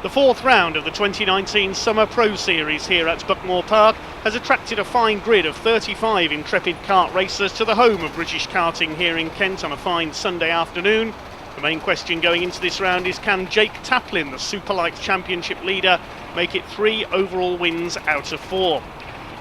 The fourth round of the 2019 Summer Pro Series here at Buckmore Park has attracted a fine grid of 35 intrepid kart racers to the home of British karting here in Kent on a fine Sunday afternoon. The main question going into this round is, can Jake Taplin, the Superlight Championship leader, make it 3 overall wins out of 4?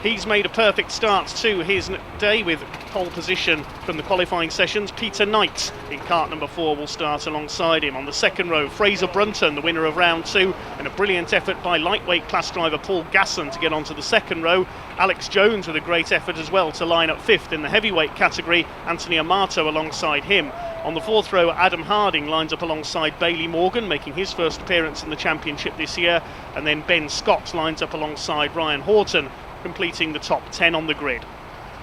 He's made a perfect start to his day with pole position from the qualifying sessions. Peter Knight in kart number 4 will start alongside him. On the second row, Fraser Brunton, the winner of round 2, and a brilliant effort by lightweight class driver Paul Gasson to get onto the second row. Alex Jones with a great effort as well to line up 5th in the heavyweight category. Anthony Amato alongside him. On the fourth row, Adam Harding lines up alongside Bailey Morgan, making his first appearance in the championship this year. And then Ben Scott lines up alongside Ryan Horton, completing the top 10 on the grid.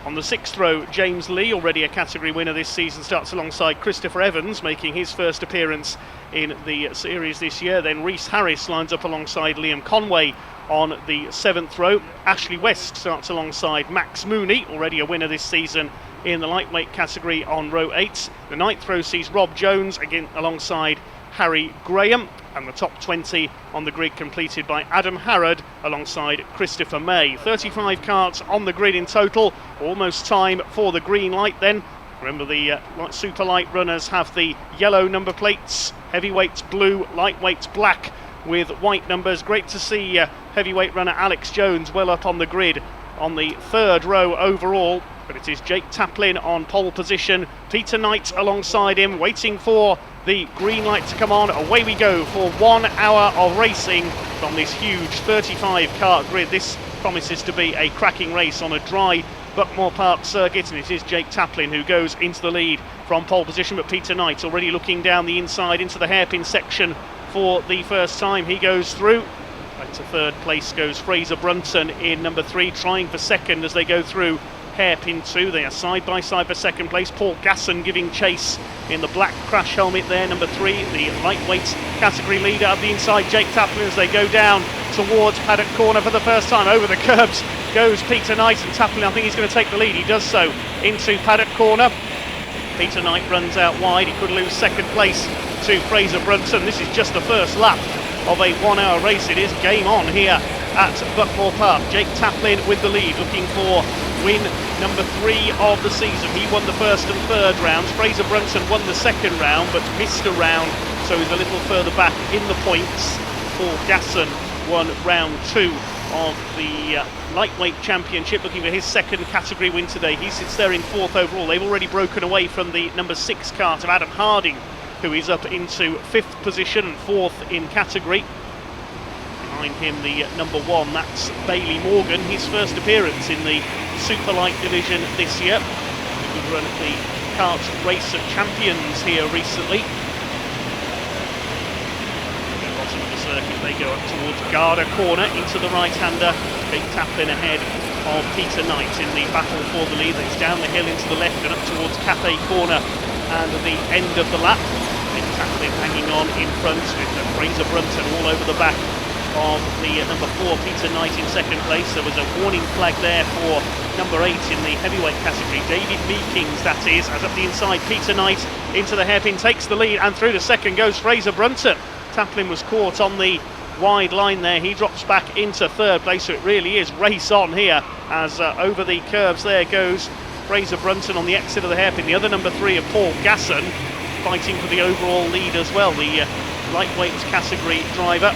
On the sixth row, James Lee, already a category winner this season, starts alongside Christopher Evans, making his first appearance in the series this year. Then Reese Harris lines up alongside Liam Conway on the 7th row. Ashley West starts alongside Max Mooney, already a winner this season in the lightweight category on row 8. The 9th row sees Rob Jones again alongside Harry Graham, and the top 20 on the grid completed by Adam Harrod alongside Christopher May. 35 karts on the grid in total. Almost time for the green light then. Remember, the super light runners have the yellow number plates, heavyweights blue, lightweights black with white numbers. Great to see heavyweight runner Alex Jones well up on the grid on the 3rd row overall. But it is Jake Taplin on pole position, Peter Knight alongside him, waiting for the green light to come on. Away we go for 1 hour of racing from this huge 35 kart grid. This promises to be a cracking race on a dry Buckmore Park circuit, and it is Jake Taplin who goes into the lead from pole position, but Peter Knight already looking down the inside into the hairpin section for the first time. He goes through. Back to 3rd place goes Fraser Brunton in number 3, trying for 2nd as they go through hairpin 2. They are side by side for 2nd place. Paul Gasson giving chase in the black crash helmet there, number 3, the lightweight category leader up the inside. Jake Taplin as they go down towards paddock corner for the first time. Over the curbs goes Peter Knight, and Taplin, I think he's going to take the lead. He does so into paddock corner. Peter Knight runs out wide. He could lose 2nd place to Fraser Brunton. This is just the first lap of a 1 hour race. It is game on here at Buckmore Park. Jake Taplin with the lead, looking for win number 3 of the season. He won the 1st and 3rd rounds. Fraser Brunton won the 2nd round but missed a round, so he's a little further back in the points. Paul Gasson won round 2 of the lightweight championship, looking for his 2nd category win today. He sits there in 4th overall. They've already broken away from the number 6 kart of Adam Harding, who is up into 5th position and 4th in category. Behind him, the number 1, that's Bailey Morgan, his first appearance in the super light division this year. A good run at the kart race of champions here recently. At the bottom of the circuit, they go up towards Garda corner into the right-hander. Jake Taplin ahead of Peter Knight in the battle for the lead. It's down the hill into the left and up towards Cafe corner and the end of the lap. Jake Taplin hanging on in front with Fraser Brunton all over the back of the number 4 Peter Knight in 2nd place. There was a warning flag there for number 8 in the heavyweight category, David Meekings, that is, as up the inside Peter Knight into the hairpin takes the lead, and through the 2nd goes Fraser Brunton. Taplin was caught on the wide line there. He drops back into 3rd place, so it really is race on here as over the curves there goes Fraser Brunton on the exit of the hairpin. The other number 3 of Paul Gasson fighting for the overall lead as well, the lightweight category driver,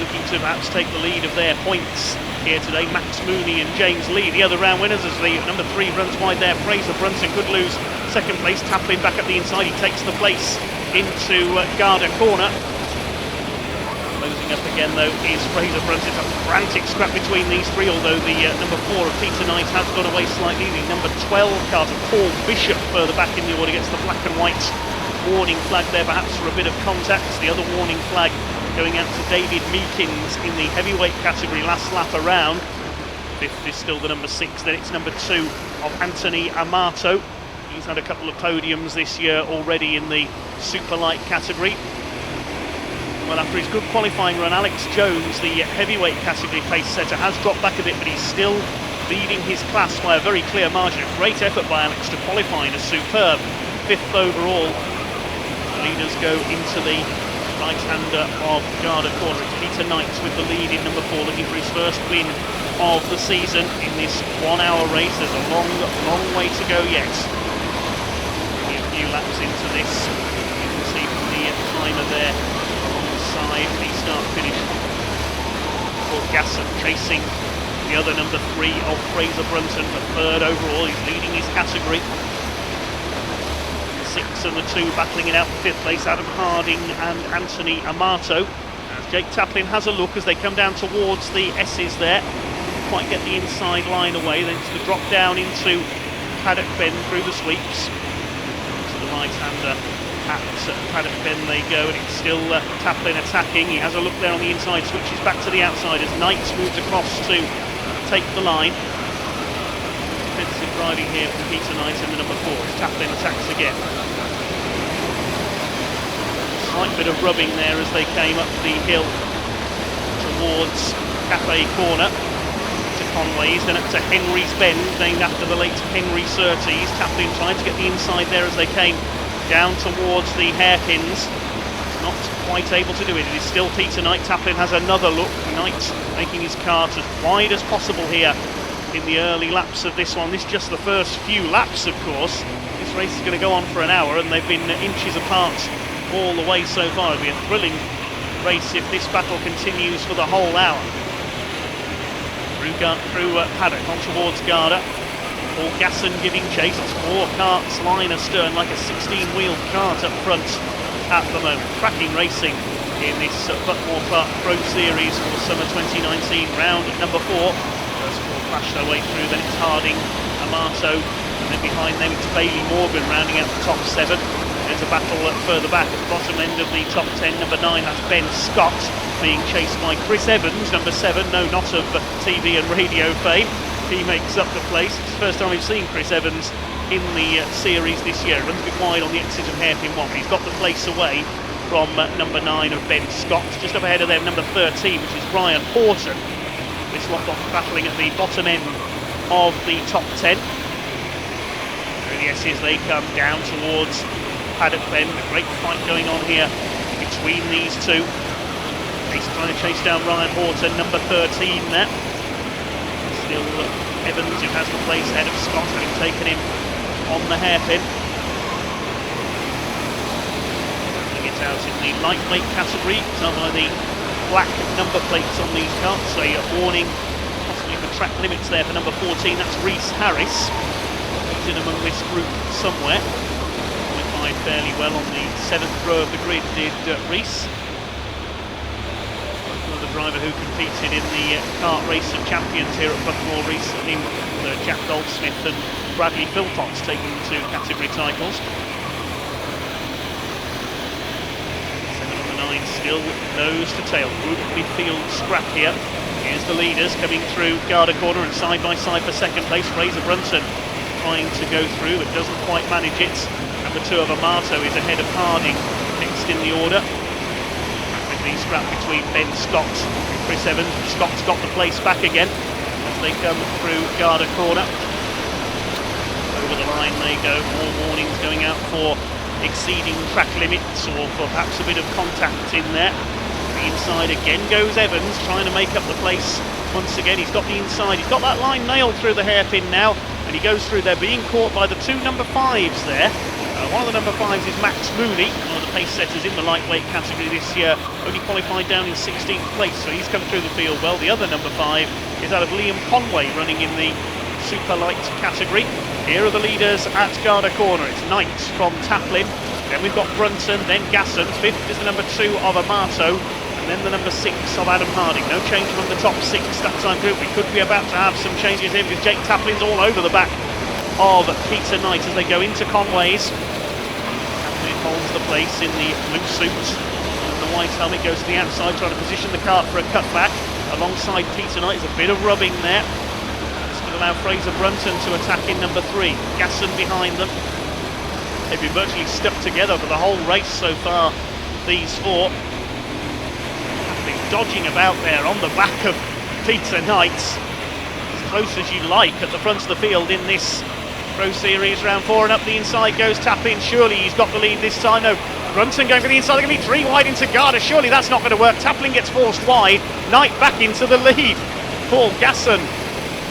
looking to perhaps take the lead of their points here today. Max Mooney and James Lee, the other round winners, as the number 3 runs wide there. Fraser Brunton could lose 2nd place. Taplin back at the inside. He takes the place into Garda corner. Closing up again though is Fraser Brunton. A frantic scrap between these 3, although the number 4 of Peter Knight has gone away slightly. The number 12 kart of Paul Bishop further back in the order gets the black and white warning flag there, perhaps for a bit of contact. The other warning flag going out to David Meekins in the heavyweight category last lap around. 5th is still the number 6, then it's number 2 of Anthony Amato. He's had a couple of podiums this year already in the super light category. Well, after his good qualifying run, Alex Jones, the heavyweight category pace setter, has dropped back a bit, but he's still leading his class by a very clear margin. A great effort by Alex to qualify in a superb 5th overall. The leaders go into the right-hander of Garda Corner. It's Peter Knight with the lead in number 4, looking for his first win of the season in this 1 hour race. There's a long, long way to go yet. Only a few laps into this. You can see from the timer there alongside the start-finish. Paul Gasson chasing the other number 3 of Fraser Brunton for third overall. He's leading his category. 6 and the 2 battling it out for 5th place, Adam Harding and Anthony Amato. As Jake Taplin has a look as they come down towards the S's there. Didn't quite get the inside line away, then to the drop down into Paddock Bend through the sweeps. To the right-hander at Paddock Bend they go, and it's still Taplin attacking. He has a look there on the inside, switches back to the outside as Knight moves across to take the line. Defensive driving here from Peter Knight in the number 4 as Taplin attacks again. Slight bit of rubbing there as they came up the hill towards Cafe Corner to Conway's, then up to Henry's Bend, named after the late Henry Surtees. Taplin trying to get the inside there as they came down towards the hairpins. Not quite able to do it. It is still Peter Knight. Taplin has another look. Knight making his cart as wide as possible here in the early laps of this one. This is just the first few laps, of course. This race is going to go on for an hour, and they've been inches apart all the way so far. It'll be a thrilling race if this battle continues for the whole hour. Through Paddock on towards Garda. Paul Gasson giving chase. It's 4 carts line astern, like a 16-wheeled cart up front at the moment. Cracking racing in this Buckmore Park Pro Series for summer 2019, round number 4. First 4 crash their way through, then it's Harding, Amato, and then behind them it's Bailey Morgan rounding out the top 7. There's a battle further back at the bottom end of the top 10. Number 9, that's Ben Scott, being chased by Chris Evans, number 7, no, not of TV and radio fame. He makes up the place. It's the first time we've seen Chris Evans in the series this year. Runs a bit wide on the exit of hairpin 1, but he's got the place away from number 9 of Ben Scott. Just up ahead of them, number 13, which is Brian Horton. This lot off battling at the bottom end of the top 10. Through the S's they come down towards Paddock Bend. A great fight going on here between these two. He's trying to chase down Ryan Horton, number 13 there. Still Evans, who has the place ahead of Scott, having taken him on the hairpin. It's out in the lightweight category, done by the black number plates on these carts. A warning, possibly for track limits there for number 14. That's Rhys Harris. He's in among this group somewhere. Qualified fairly well on the 7th row of the grid, did Rhys. The driver who competed in the kart race of champions here at Buckmore recently, with Jack Goldsmith and Bradley Philpotts taking 2 category titles. 7 on the 9 still nose to tail. Group midfield scrap here. Here's the leaders coming through Garda Corner, and side by side for 2nd place Fraser Brunton trying to go through but doesn't quite manage it. Number 2 of Amato is ahead of Harding next in the order. The scrap between Ben Scott and Chris Evans. Scott's got the place back again as they come through Garda Corner. Over the line they go. More warnings going out for exceeding track limits or for perhaps a bit of contact in there. The inside again goes Evans, trying to make up the place once again. He's got the inside. He's got that line nailed through the hairpin now, and he goes through there, being caught by the 2 number 5s there. One of the number 5s is Max Mooney, one of the pace setters in the lightweight category this year, only qualified down in 16th place, so he's come through the field well. The other number 5 is that of Liam Conway, running in the super light category. Here are the leaders at Garda Corner. It's Knight from Taplin, then we've got Brunton, then Gasson. 5th is the number 2 of Amato, and then the number 6 of Adam Harding. No change from the top 6 that time group. We could be about to have some changes here because Jake Taplin's all over the back of Peter Knight as they go into Conway's. Taplin holds the place in the blue suit, and the white helmet goes to the outside, trying to position the cart for a cutback alongside Peter Knight. There's a bit of rubbing there. This could allow Fraser Brunton to attack in number 3. Gasson behind them. They've been virtually stuck together for the whole race so far, these 4. Taplin dodging about there on the back of Peter Knight, as close as you like at the front of the field in this Pro Series round 4, and up the inside goes Taplin. Surely he's got the lead this time. No, Brunton going for the inside, they're going to be 3 wide into Garda. Surely that's not going to work. Taplin gets forced wide. Knight back into the lead. Paul Gasson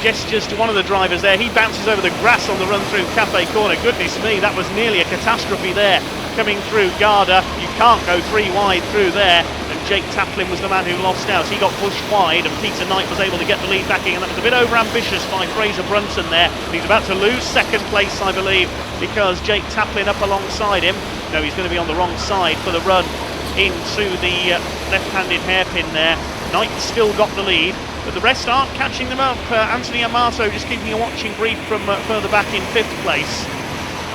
gestures to one of the drivers there. He bounces over the grass on the run through Cafe Corner. Goodness me, that was nearly a catastrophe there. Coming through Garda, you can't go 3 wide through there. And Jake Taplin was the man who lost out. He got pushed wide and Peter Knight was able to get the lead back in. And that was a bit over-ambitious by Fraser Brunton there. He's about to lose second place, I believe, because Jake Taplin up alongside him. No, he's going to be on the wrong side for the run into the left-handed hairpin there. Knight still got the lead, but the rest aren't catching them up. Anthony Amato just keeping a watching brief from further back in 5th place.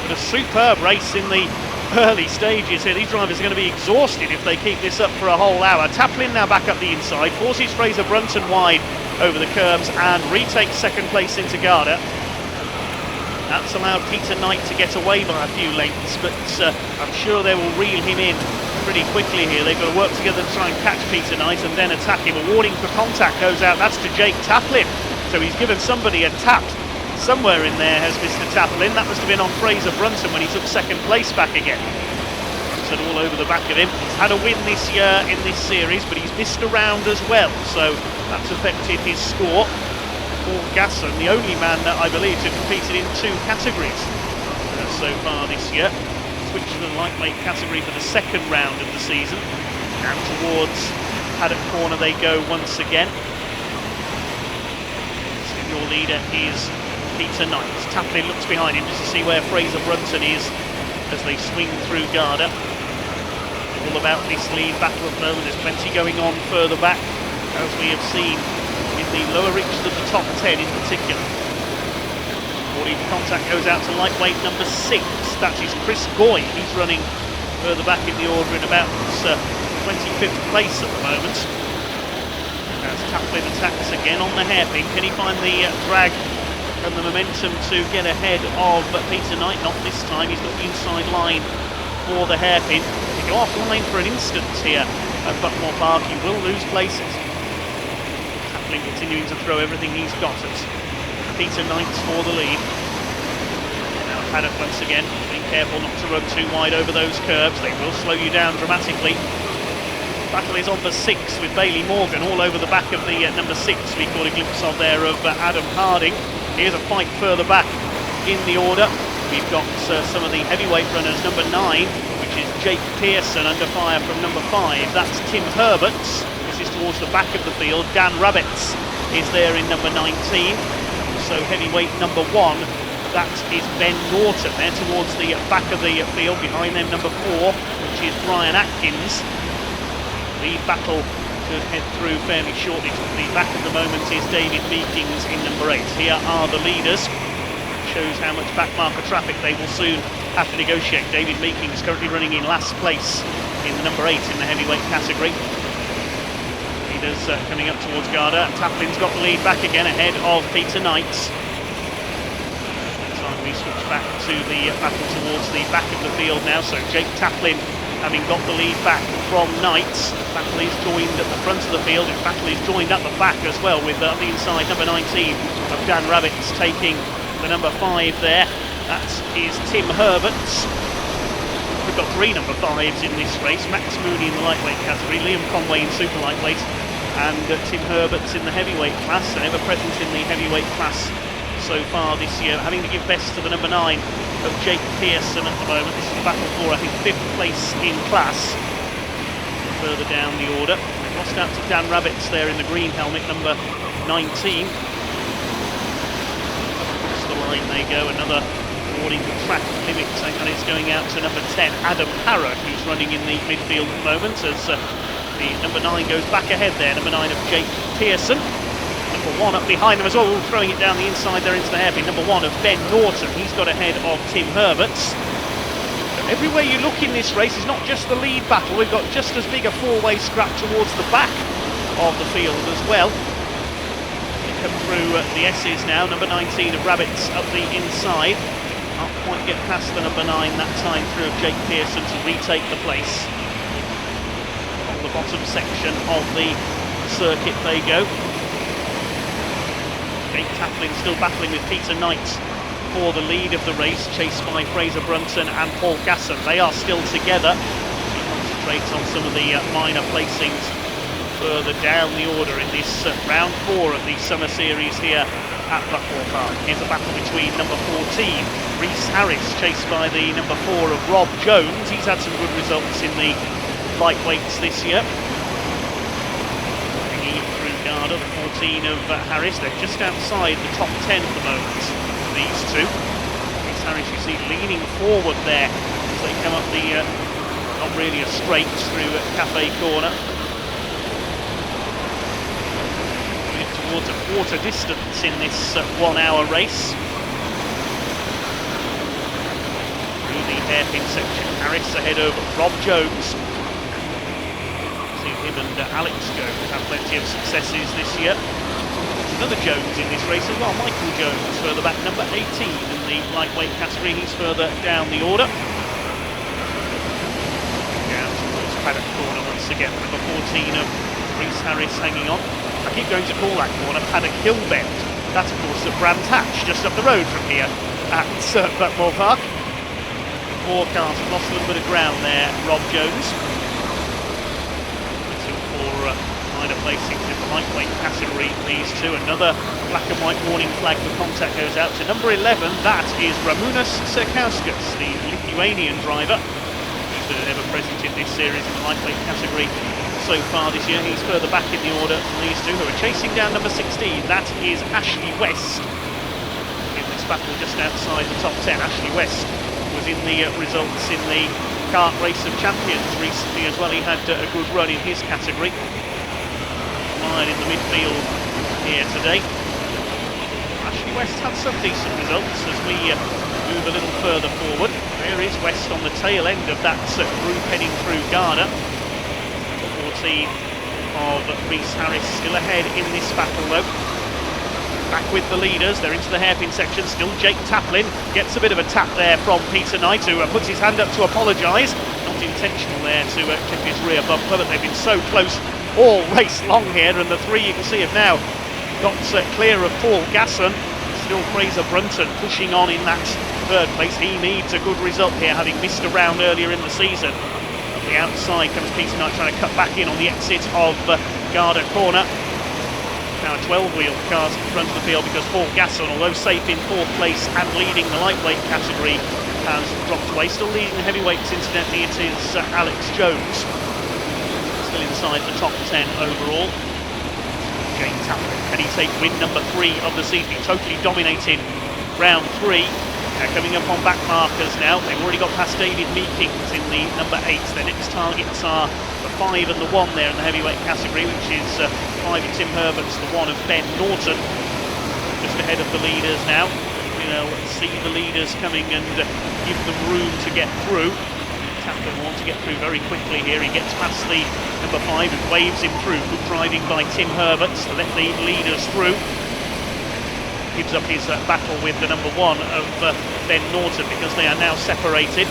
But a superb race in the early stages here. These drivers are going to be exhausted if they keep this up for a whole hour. Taplin now back up the inside, forces Fraser Brunton wide over the curbs and retakes second place into Garda. That's allowed Peter Knight to get away by a few lengths, but I'm sure they will reel him in pretty quickly here. They've got to work together to try and catch Peter Knight and then attack him. A warning for contact goes out. That's to Jake Taplin. So he's given somebody a tap somewhere in there, has Mr. Taplin. That must have been on Fraser Brunton when he took second place back again. So all over the back of him. He's had a win this year in this series, but he's missed a round as well. So that's affected his score. Paul Gasson, the only man that I believe to have competed in 2 categories so far this year. Switched to the lightweight category for the second round of the season. And towards Paddock Corner they go once again. So your leader is Peter Knight. Taplin looks behind him just to see where Fraser Brunton is as they swing through Garda. All about this lead battle at the moment. There's plenty going on further back, as we have seen in the lower reaches of the top 10 in particular. Warning contact goes out to lightweight number 6. That is Chris Goy. He's running further back in the order in about 25th place at the moment. As Taplin attacks again on the hairpin. Can he find the drag and the momentum to get ahead of Peter Knight? Not this time. He's got the inside line for the hairpin. If you go offline for an instant here at Buckmore Park, you will lose places. Continuing to throw everything he's got at Peter Knight for the lead. Now Paddock once again, being careful not to run too wide over those curbs. They will slow you down dramatically. Battle is on for 6 with Bailey Morgan all over the back of the number 6. We caught a glimpse of there of Adam Harding. Here's a fight further back in the order. We've got some of the heavyweight runners. Number 9, which is Jake Pearson, under fire from number 5. That's Tim Herberts. Is towards the back of the field. Dan Rabbits is there in number 19. So heavyweight number 1, that is Ben Norton there towards the back of the field. Behind them number 4, which is Brian Atkins. The battle should head through fairly shortly. The back at the moment is David Meekings in number 8. Here are the leaders. Shows how much backmarker traffic they will soon have to negotiate. David Meekings currently running in last place in the number 8 in the heavyweight category. Coming up towards Garda. Taplin's got the lead back again ahead of Peter Knight. Time we switch back to the battle towards the back of the field now. So Jake Taplin having got the lead back from Knight. Battle is joined at the front of the field. In Battle is joined at the back as well with the inside number 19 of Dan Rabbits taking the number 5 there. That is Tim Herberts. We've got 3 number 5s in this race. Max Mooney in the lightweight category, Liam Conway in super lightweight, and Tim Herberts in the heavyweight class, ever present in the heavyweight class so far this year, having to give best to the number 9 of Jake Pearson at the moment. This is the battle for, I think, 5th place in class. Further down the order, lost out to Dan Rabbits there in the green helmet, number 19. Across the line they go, another warning for track limits, and it's going out to number 10, Adam Parrott, who's running in the midfield at the moment, as the number 9 goes back ahead there, number 9 of Jake Pearson. Number 1 up behind them as well, throwing it down the inside there into the hairpin. Number 1 of Ben Norton, he's got ahead of Tim Herberts. But everywhere you look in this race is not just the lead battle, we've got just as big a 4-way scrap towards the back of the field as well. Come through the S's now, number 19 of Rabbits up the inside. Can't quite get past the number 9 that time through of Jake Pearson to retake the place. On the bottom section of the circuit they go. Jake Taplin still battling with Peter Knight for the lead of the race, chased by Fraser Brunton and Paul Gasson. They are still together. concentrate on some of the minor placings further down the order in this round 4 of the summer series here at Buckmore Park. Here's a battle between number 14, Rhys Harris, chased by the number 4 of Rob Jones. He's had some good results in the lightweights this year. Hanging through Garda, the 14 of Harris. They're just outside the top 10 at the moment, these two. Rhys Harris, you see, leaning forward there as they come up the, not really a straight, through Cafe Corner. Towards a quarter distance in this 1 hour race. Through the hairpin section, Harris ahead of Rob Jones. See him and Alex Jones have plenty of successes this year. There's another Jones in this race as well, Michael Jones, further back, number 18 in the lightweight category. He's further down the order. Down towards Paddock Corner once again, number 14 of Rhys Harris hanging on. I keep going to call that corner Paddock Hill Bend. That's of course at Brands Hatch, just up the road from here at Buckmore Park. 4 cars have lost a little bit of ground there, Rob Jones. 4 minor placings in the lightweight category, these two. Another black and white warning flag for contact goes out to number 11. That is Ramūnas Serkauskas, the Lithuanian driver. He's been ever present in this series in the lightweight category so far this year. He's further back in the order than these two, who are chasing down number 16. That is Ashley West. In this battle just outside the top 10. Ashley West was in the results in the kart race of champions recently as well. He had a good run in his category. Mine in the midfield here today. Ashley West had some decent results as we move a little further forward. There is West on the tail end of that group heading through Garda. 14 of Rhys Harris still ahead in this battle though. Back with the leaders, they're into the hairpin section. Still Jake Taplin gets a bit of a tap there from Peter Knight, who puts his hand up to apologise. Not intentional there to clip his rear bumper, but they've been so close all race long here, and the 3 you can see have now got clear of Paul Gasson. Still Fraser Brunton pushing on in that 3rd place. He needs a good result here, having missed a round earlier in the season. The outside comes Peter Knight trying to cut back in on the exit of Garda Corner. Now 12-wheel cars in front of the field because Paul Gasson, although safe in 4th place and leading the lightweight category, has dropped away. Still leading the heavyweights, incidentally, it is Alex Jones. Still inside the top 10 overall. Jake Taplin, can he take win number 3 of the season? He totally dominated round 3. Coming up on back markers now. They've already got past David Meekings in the number 8. Their next targets are the 5 and the 1 there in the heavyweight category, which is 5 of Tim Herbert's, the 1 of Ben Norton. Just ahead of the leaders now. We'll see the leaders coming and give them room to get through. Taplin wants to get through very quickly here. He gets past the number 5 and waves him through. Good driving by Tim Herberts to let the leaders through. Gives up his battle with the number 1 of Ben Norton because they are now separated.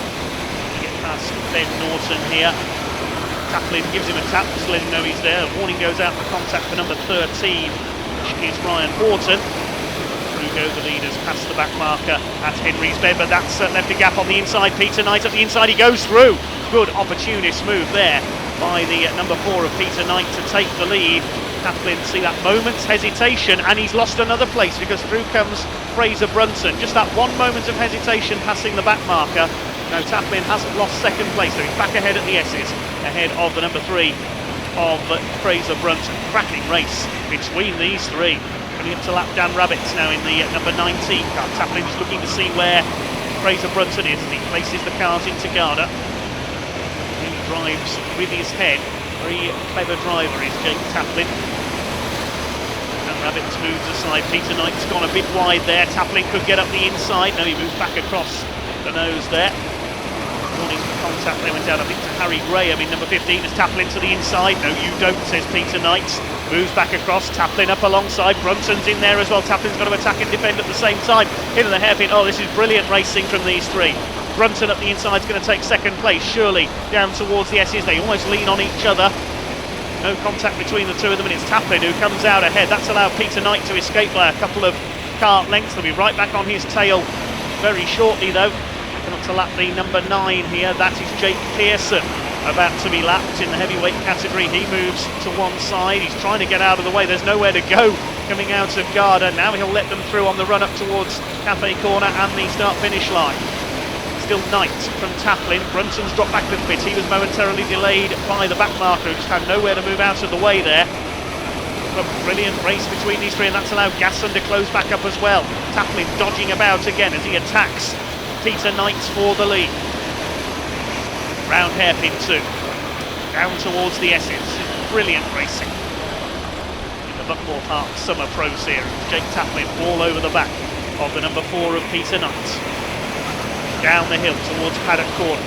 Get past Ben Norton here. Taplin gives him a tap to let him know he's there. A warning goes out for contact for number 13, which is Ryan Horton. Through go the leaders past the back marker at Henry's Bed, but that's left a gap on the inside. Peter Knight up the inside, he goes through. Good opportunist move there by the number 4 of Peter Knight to take the lead. Taplin, see that moment's hesitation, and he's lost another place because through comes Fraser Brunton. Just that 1 moment of hesitation passing the back marker. No, Taplin hasn't lost 2nd place, so he's back ahead at the S's, ahead of the number 3 of Fraser Brunton. Cracking race between these 3. Coming up to lap Dan Rabbits now in the number 19 car. Taplin just looking to see where Fraser Brunton is as he places the cars into Garda. He drives with his head. Very clever driver is Jake Taplin. And Rabbits moves aside. Peter Knight's gone a bit wide there. Taplin could get up the inside. No, he moves back across the nose there. Warning for contact. They went out, I think, to Harry Graham in number 15 as Taplin to the inside. No, you don't, says Peter Knight. Moves back across. Taplin up alongside. Brunton's in there as well. Taplin's got to attack and defend at the same time. Into the hairpin. Oh, this is brilliant racing from these 3. Brunton up the inside is going to take 2nd place, surely down towards the S's. They almost lean on each other. No contact between the 2 of them, and it's Taplin who comes out ahead. That's allowed Peter Knight to escape by a couple of kart lengths. They'll be right back on his tail very shortly though. Come up to lap the number 9 here. That is Jake Pearson. about to be lapped in the heavyweight category. He moves to one side, he's trying to get out of the way, there's nowhere to go coming out of Garda. Now he'll let them through on the run up towards Cafe Corner and the start-finish line. Still Knight from Taplin. Brunson's dropped back a little bit, he was momentarily delayed by the back marker who just had nowhere to move out of the way there. A brilliant race between these three, and that's allowed Gasson to close back up as well. Taplin dodging about again as he attacks Peter Knight for the lead. Round hairpin 2, down towards the S's. Brilliant racing in the Buckmore Park Summer Pro Series. Jake Taplin all over the back of the number 4 of Peter Knight. Down the hill towards Paddock Corner.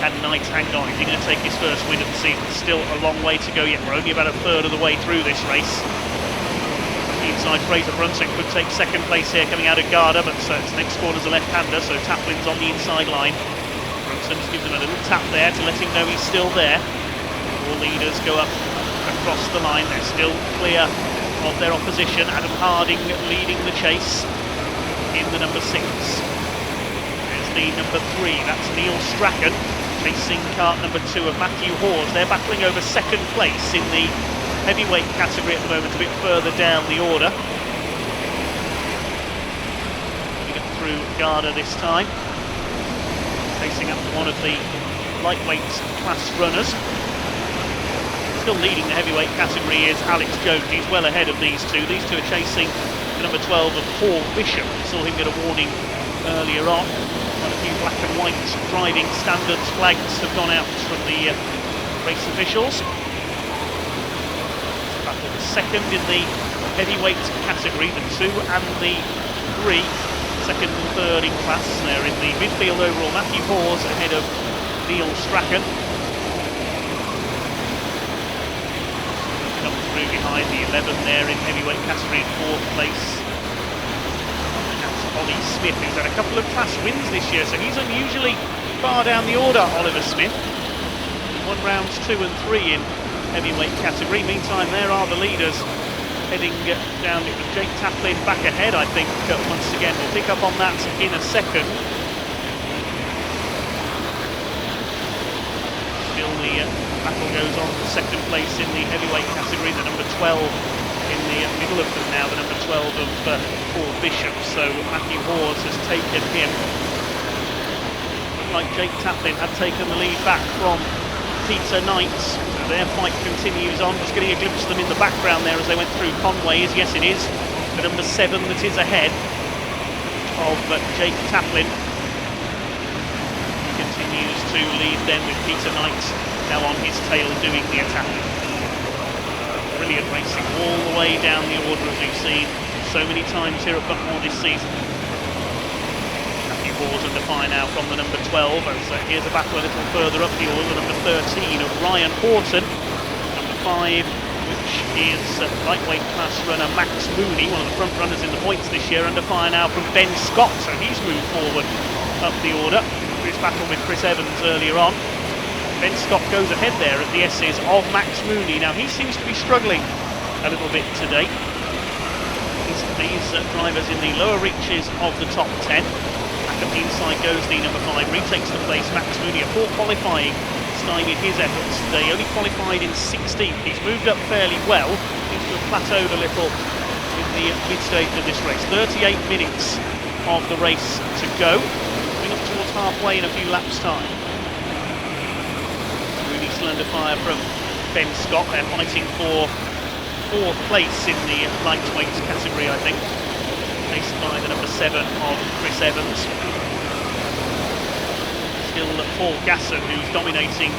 Can Knight hang on? Is he going to take his first win of the season? Still a long way to go yet. We're only about a third of the way through this race. Inside Fraser Brunson could take second place here coming out of Garda, but his next corner's a left-hander, so Taplin's on the inside line. Brunson just gives him a little tap there to let him know he's still there. All leaders go up across the line. They're still clear of their opposition. Adam Harding leading the chase in the number 6. There's the number 3, that's Neil Strachan, chasing cart number 2 of Matthew Hawes. They're battling over second place in the heavyweight category at the moment, a bit further down the order. We get through Garda this time. Chasing up one of the lightweight class runners. Still leading the heavyweight category is Alex Jones. He's well ahead of these two. These two are chasing the number 12 of Paul Bishop. We saw him get a warning earlier on. Quite a few black and white driving standards flags have gone out from the race officials. Battle the second in the heavyweight category, the 2 and the 3, second and third in class. They're in the midfield overall. Matthew Hawes ahead of Neil Strachan. Come through behind the 11 there in heavyweight category in 4th place. Ollie Smith, who's had a couple of class wins this year, so he's unusually far down the order, Oliver Smith. He won rounds 2 and 3 in heavyweight category. Meantime, there are the leaders heading down. Jake Taplin back ahead, I think, once again. We'll pick up on that in a second. Still the battle goes on for second place in the heavyweight category, the number 12 in the middle of them now, the number 12 of Paul Bishop. So Matthew Hawes has taken him. Looked like Jake Taplin had taken the lead back from Peter Knight. So their fight continues on. Just getting a glimpse of them in the background there as they went through Conways. Yes, it is the number 7 that is ahead of Jake Taplin. He continues to lead them with Peter Knight now on his tail doing the attacking. Brilliant racing all the way down the order as we've seen so many times here at Buckmore this season. Matthew Hawes under fire now from the number 12 as here's a battle a little further up the order, the number 13 of Ryan Horton. Number 5, which is lightweight class runner Max Mooney, one of the front runners in the points this year, under fire now from Ben Scott, so he's moved forward up the order. His battle with Chris Evans earlier on. Ben Scott goes ahead there at the S's of Max Mooney. Now he seems to be struggling a little bit today. These drivers in the lower reaches of the top 10. Back up the inside goes the number 5, retakes the place. Max Mooney, a poor qualifying, stymied his efforts today. Only qualified in 16th. He's moved up fairly well. Seems to have plateaued a little in the mid-stage of this race. 38 minutes of the race to go. Coming up towards halfway in a few laps' time. Still under fire from Ben Scott. They're fighting for 4th place in the lightweight category, I think. Chased by the number 7 of Chris Evans. Still Paul Gasson, who's dominating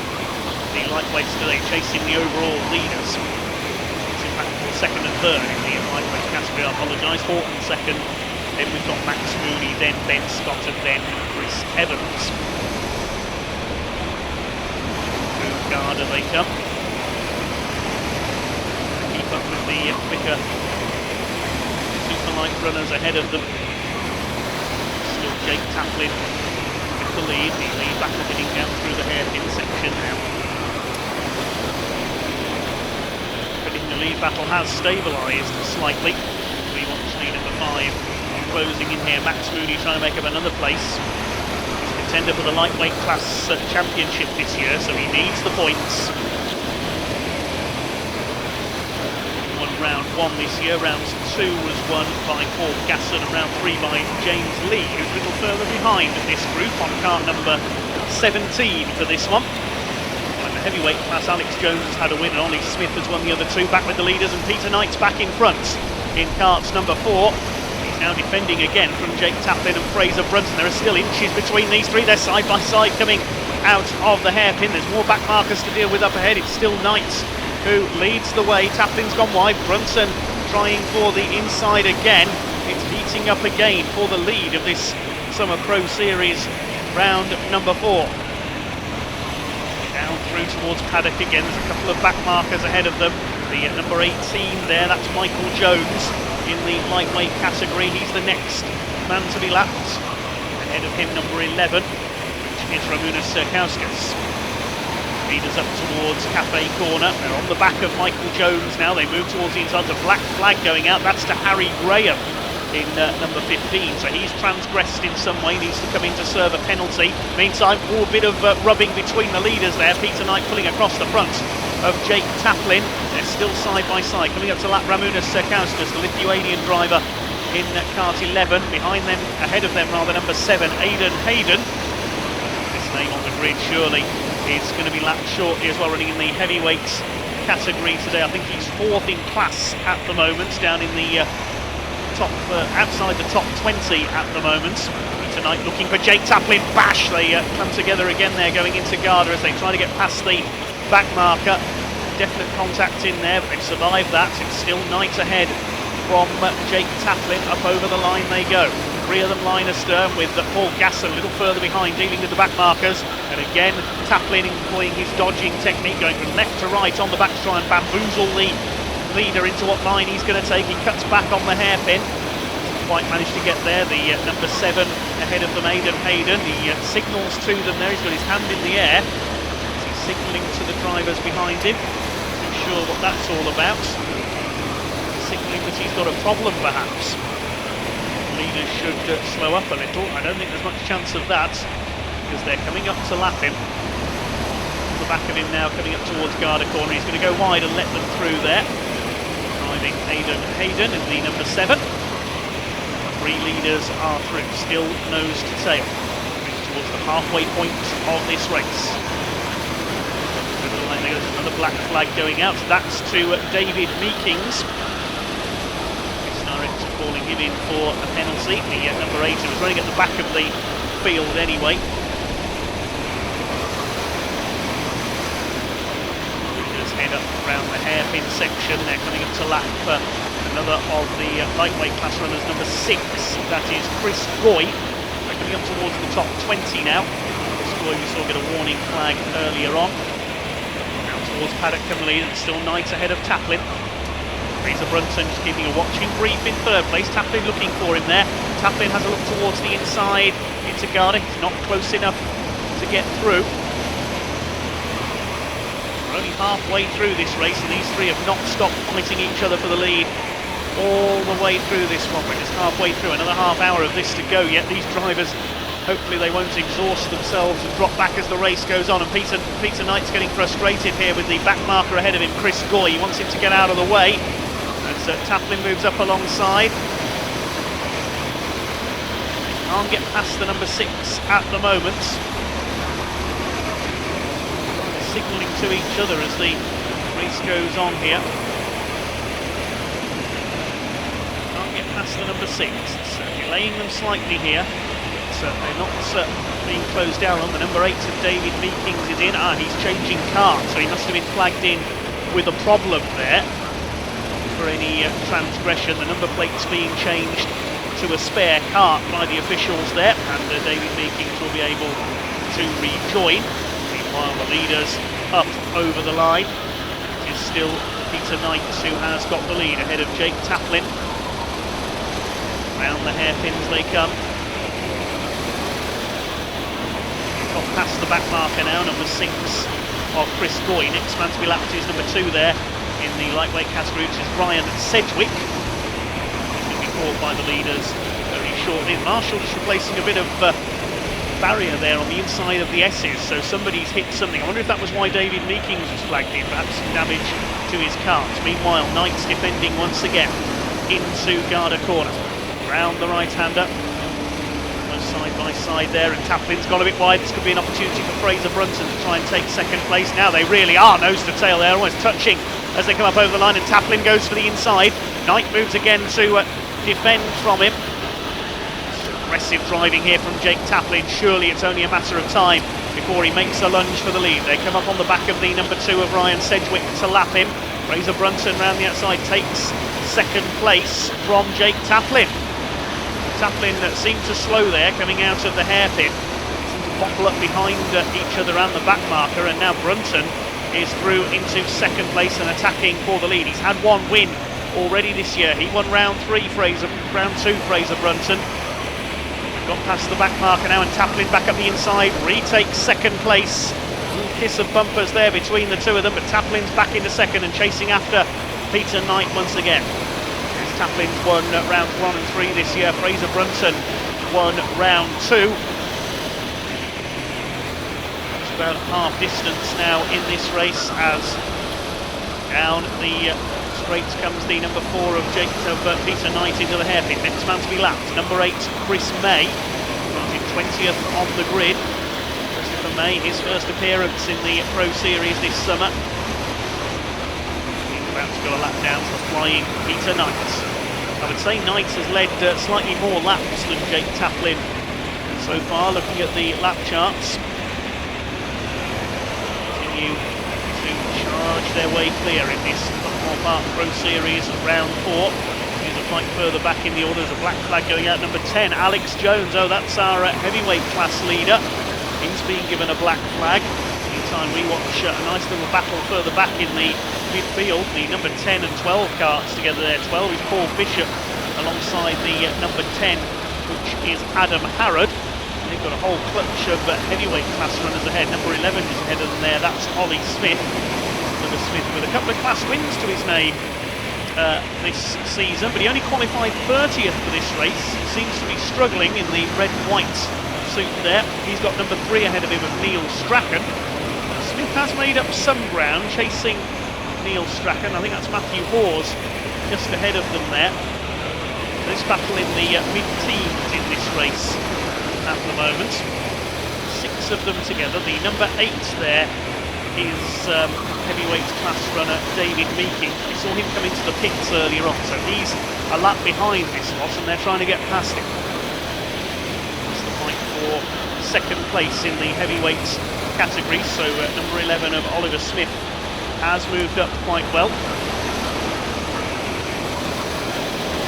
the lightweights today, chasing the overall leaders. It's in fact second and third in the lightweight category, I apologise. Horton second, then we've got Max Mooney, then Ben Scott, and then Chris Evans. Garda they come. Keep up with the quicker superlight runners ahead of them. Still Jake Taplin with the lead. The lead battle getting down through the hairpin section now. But the lead battle has stabilised slightly. We watch the number 5 closing in here. Max Mooney trying to make up another place. contender for the lightweight class championship this year, so he needs the points. Won round 1 this year. Round 2 was won by Paul Gasson and round 3 by James Lee, who's a little further behind this group on cart number 17 for this one. And the heavyweight class, Alex Jones has had a win and Ollie Smith has won the other 2, back with the leaders, and Peter Knight's back in front in carts number 4. He's now defending again from Jake Taplin and Fraser Brunson. There are still inches between these 3. They're side by side coming out of the hairpin. There's more back markers to deal with up ahead. It's still Knight who leads the way. Taplin's gone wide. Brunson trying for the inside again. It's heating up again for the lead of this Summer Pro Series round number 4. Down through towards paddock again. There's a couple of back markers ahead of them. The number 18 there, that's Michael Jones in the lightweight category. He's the next man to be lapped. Ahead of him, number 11, which is Ramunas Serkauskas. Leaders up towards Cafe Corner. They're on the back of Michael Jones now. They move towards the inside. There's a black flag going out. That's to Harry Graham in number 15. So he's transgressed in some way. Needs to come in to serve a penalty. Meantime, a bit of rubbing between the leaders there. Peter Knight pulling across the front of Jake Taplin. They're still side by side. Coming up to lap Ramunas Serkauskas, the Lithuanian driver in cart 11. Behind them, ahead of them rather, number 7, Aidan Hayden. This name on the grid surely is going to be lapped shortly as well, running in the heavyweights category today. I think he's 4th in class at the moment, down in the top, outside the top 20 at the moment. Tonight looking for Jake Taplin. Bash! They come together again there going into Garda as they try to get past the back marker. Definite contact in there, but they've survived that. It's still Knight ahead from Jake Taplin. Up over the line they go. 3 of them line astern with Paul Gasson a little further behind, dealing with the back markers. And again, Taplin employing his dodging technique, going from left to right on the back to try and bamboozle the leader into what line he's going to take. He cuts back on the hairpin. Doesn't quite managed to get there. The number 7 ahead of them, Aidan Hayden. He signals to them there. He's got his hand in the air. He's signalling to the drivers behind him. Not sure what that's all about. Signalling that he's got a problem, perhaps. Leaders should slow up a little. I don't think there's much chance of that, because they're coming up to lap him. On the back of him now, coming up towards Garda Corner. He's going to go wide and let them through there. Driving Aidan Hayden in the number 7. 3 leaders are through, still nose to tail. Towards the halfway point of this race. There's another black flag going out. That's to David Meekings. Calling him in for a penalty. The number 8 who was running at the back of the field anyway. Just head up around the hairpin section. They're coming up to lap another of the lightweight class runners, number 6. That is Chris Goy. They're coming up towards the top 20 now. Chris Goy, we saw get a warning flag earlier on. Now towards paddock coming lead. It's still Knight ahead of Taplin. Fraser Brunson just keeping a watching brief in 3rd place. Taplin looking for him there. Taplin has a look towards the inside into Garda. He's not close enough to get through. We're only halfway through this race, and these 3 have not stopped fighting each other for the lead all the way through this one. We're just halfway through, another half hour of this to go yet. These drivers, hopefully they won't exhaust themselves and drop back as the race goes on. And Peter Knight's getting frustrated here with the back marker ahead of him, Chris Goy. He wants him to get out of the way. As Taplin moves up alongside. Can't get past the number 6 at the moment. Signalling to each other as the race goes on here. Can't get past the number 6. It's delaying them slightly here. But they're not being closed down on. The number 8 of David Meekings is in. He's changing cart, so he must have been flagged in with a problem there. For any transgression, the number plate's being changed to a spare cart by the officials there, and David Meekings will be able to rejoin. Meanwhile, the leaders up over the line. It is still Peter Knight who has got the lead ahead of Jake Taplin. Round the hairpins they come. Got past the back marker now, number 6 of Chris Goy. Next man to be lapped is number 2 there. In the lightweight category, which is Ryan Sedgwick. He's going to be caught by the leaders very shortly. Marshall just replacing a bit of barrier there on the inside of the S's, so somebody's hit something. I wonder if that was why David Meekings was flagged in, perhaps some damage to his cart. Meanwhile, Knights defending once again into Garda corner. Round the right-hander. Side by side there, and Taplin's gone a bit wide. This could be an opportunity for Fraser Brunton to try and take second place. Now they really are nose to tail there, almost touching as they come up over the line, and Taplin goes for the inside. Knight moves again to defend from him. Aggressive driving here from Jake Taplin. Surely it's only a matter of time before he makes a lunge for the lead. They come up on the back of the number 2 of Ryan Sedgwick to lap him. Fraser Brunton round the outside takes second place from Jake Taplin. Taplin seemed to slow there coming out of the hairpin. Seemed to bottle up behind each other and the back marker, and now Brunton is through into second place and attacking for the lead. He's had one win already this year. He won round 2 Fraser Brunton. Got past the back marker now, and Taplin back up the inside, retakes second place. A little kiss of bumpers there between the two of them, but Taplin's back into second and chasing after Peter Knight once again. Taplin's won round 1 and 3 this year. Fraser Brunton won round 2. It's about half distance now in this race as down the straights comes the number 4 of Peter Knight into the hairpin. Next man to be lapped, number 8 Chris May, starting 20th on the grid. Christopher May, his first appearance in the Pro Series this summer. About to go a lap down for flying Peter Knight. I would say Knight has led slightly more laps than Jake Taplin so far, looking at the lap charts. Continue to charge their way clear in this Buckmore Park Pro Series round 4. Here's a flight further back in the order. There's a black flag going out. Number 10, Alex Jones. Oh, that's our heavyweight class leader. He's being given a black flag. Meantime, we watch a nice little battle further back in the midfield. The number 10 and 12 carts together there. 12 is Paul Bishop alongside the number 10, which is Adam Harrod. They've got a whole clutch of heavyweight class runners ahead. Number 11 is ahead of them there. That's Ollie Smith. Oliver Smith with a couple of class wins to his name this season, but he only qualified 30th for this race. He seems to be struggling in the red-white suit there. He's got number 3 ahead of him of Neil Strachan. Smith has made up some ground chasing Neil Strachan. I think that's Matthew Hawes just ahead of them there. This battle in the mid-teens in this race at the moment. 6 of them together. The number 8 there is heavyweight class runner David Meekings. We saw him come into the pits earlier on, so he's a lap behind this lot and they're trying to get past him. It's the fight for second place in the heavyweight category, so number 11 of Oliver Smith has moved up quite well.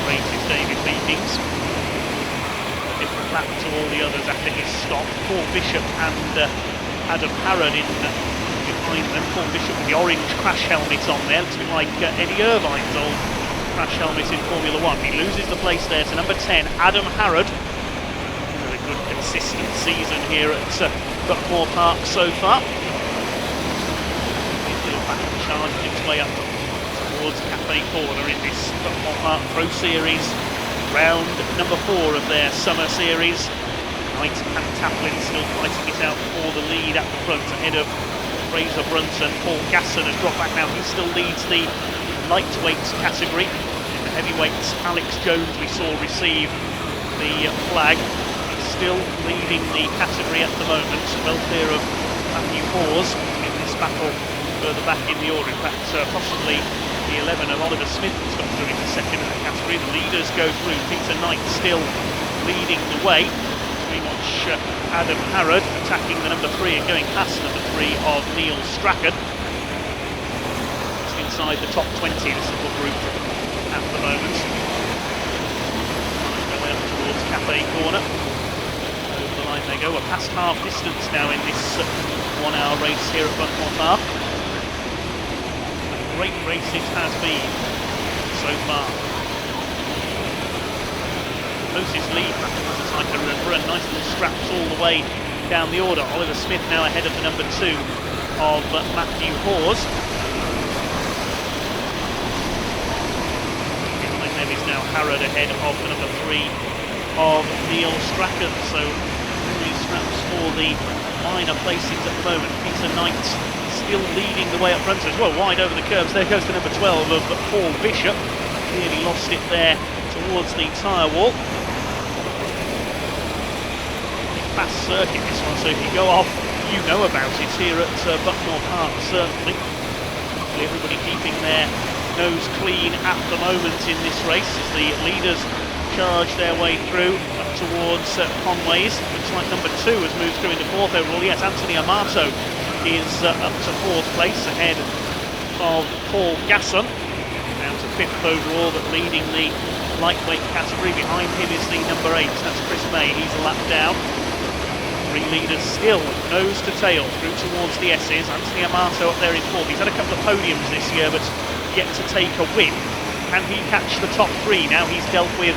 Great is David Meekings. A different lap to all the others after his stop. Paul Bishop and Adam Harrod in behind them. Paul Bishop with the orange crash helmet on there. Looks a bit like Eddie Irvine's old crash helmet in Formula 1. He loses the place there to number 10, Adam Harrod. With a good consistent season here at Buckmore Park so far. Battle charging its way up towards Cafe Corner in this Buckmore Park Pro Series round number 4 of their summer series. Knight and Taplin still fighting it out for the lead at the front ahead of Fraser Brunton. Paul Gasson has dropped back now. He still leads the lightweight category. In the heavyweights, Alex Jones we saw receive the flag. He's still leading the category at the moment, well clear of Matthew Hawes in this battle further back in the order. In fact, possibly the 11 of Oliver Smith has got through into second in the category. The leaders go through. Peter Knight still leading the way. We watch Adam Harrod attacking the number 3 and going past number 3 of Neil Strachan. Just inside the top 20, this little group at the moment. Going up towards Cafe Corner. Over the line they go. We're past half distance now in this 1 hour race here at Buckmore Park. Great race it has been so far. Closest lead, as I can remember, and nice little scraps all the way down the order. Oliver Smith now ahead of the number 2 of Matthew Hawes. Behind them is now Harrod ahead of the number 3 of Neil Strachan. So 3 scraps for the minor placings at the moment. Peter Knight still leading the way up front as well, wide over the curbs. There goes the number 12 of Paul Bishop. Nearly lost it there towards the tyre wall. Fast circuit this one, so if you go off, you know about it here at Buckmore Park, certainly. Everybody keeping their nose clean at the moment in this race as the leaders charge their way through up towards Conway's. Looks like number 2 has moved through into 4th overall. Yes, Anthony Amato is up to 4th place ahead of Paul Gasson. Down to 5th overall, but leading the lightweight category. Behind him is the number 8, that's Chris May. He's a lap down. 3 leaders still nose to tail through towards the S's. Anthony Amato up there in 4th. He's had a couple of podiums this year, but yet to take a win. Can he catch the top 3? Now he's dealt with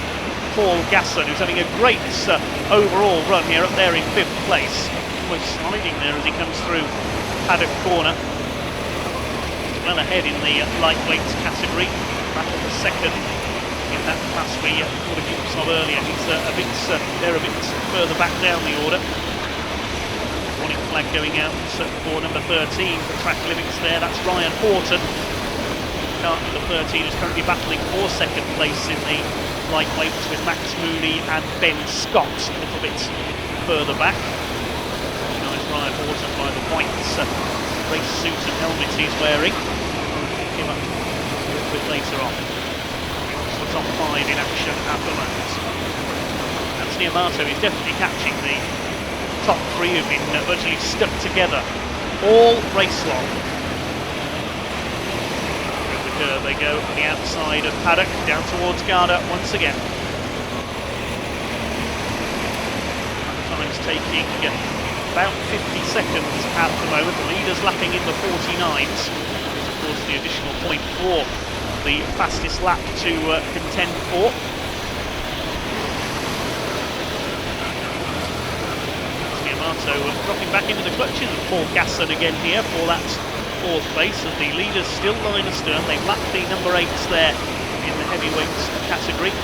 Paul Gasson, who's having a great overall run here up there in 5th place. Almost sliding there as he comes through paddock corner. Well ahead in the lightweight category. Back at the 2nd in that class we caught a glimpse of earlier. He's they're a bit further back down the order. Warning flag going out for number 13 for track limits there. That's Ryan Horton. Car number 13 is currently battling for 2nd place in the lightweights with Max Mooney and Ben Scott a little bit further back. Nice Ryan Horton by the white race suit and helmet he's wearing. Pick him up a little bit later on. The top 5 in action at the moment. Anthony Amato is definitely catching the top 3 who've been virtually stuck together all race long. They go on the outside of paddock, down towards Garda once again. Time's taking about 50 seconds at the moment. The leaders lapping in the 49s. Of course, the additional point for the fastest lap to contend for. Yamato dropping back into the clutches of Paul Gasson again here for that 4th place, as the leaders still line astern. They've lapped the number 8s there in the heavyweights category.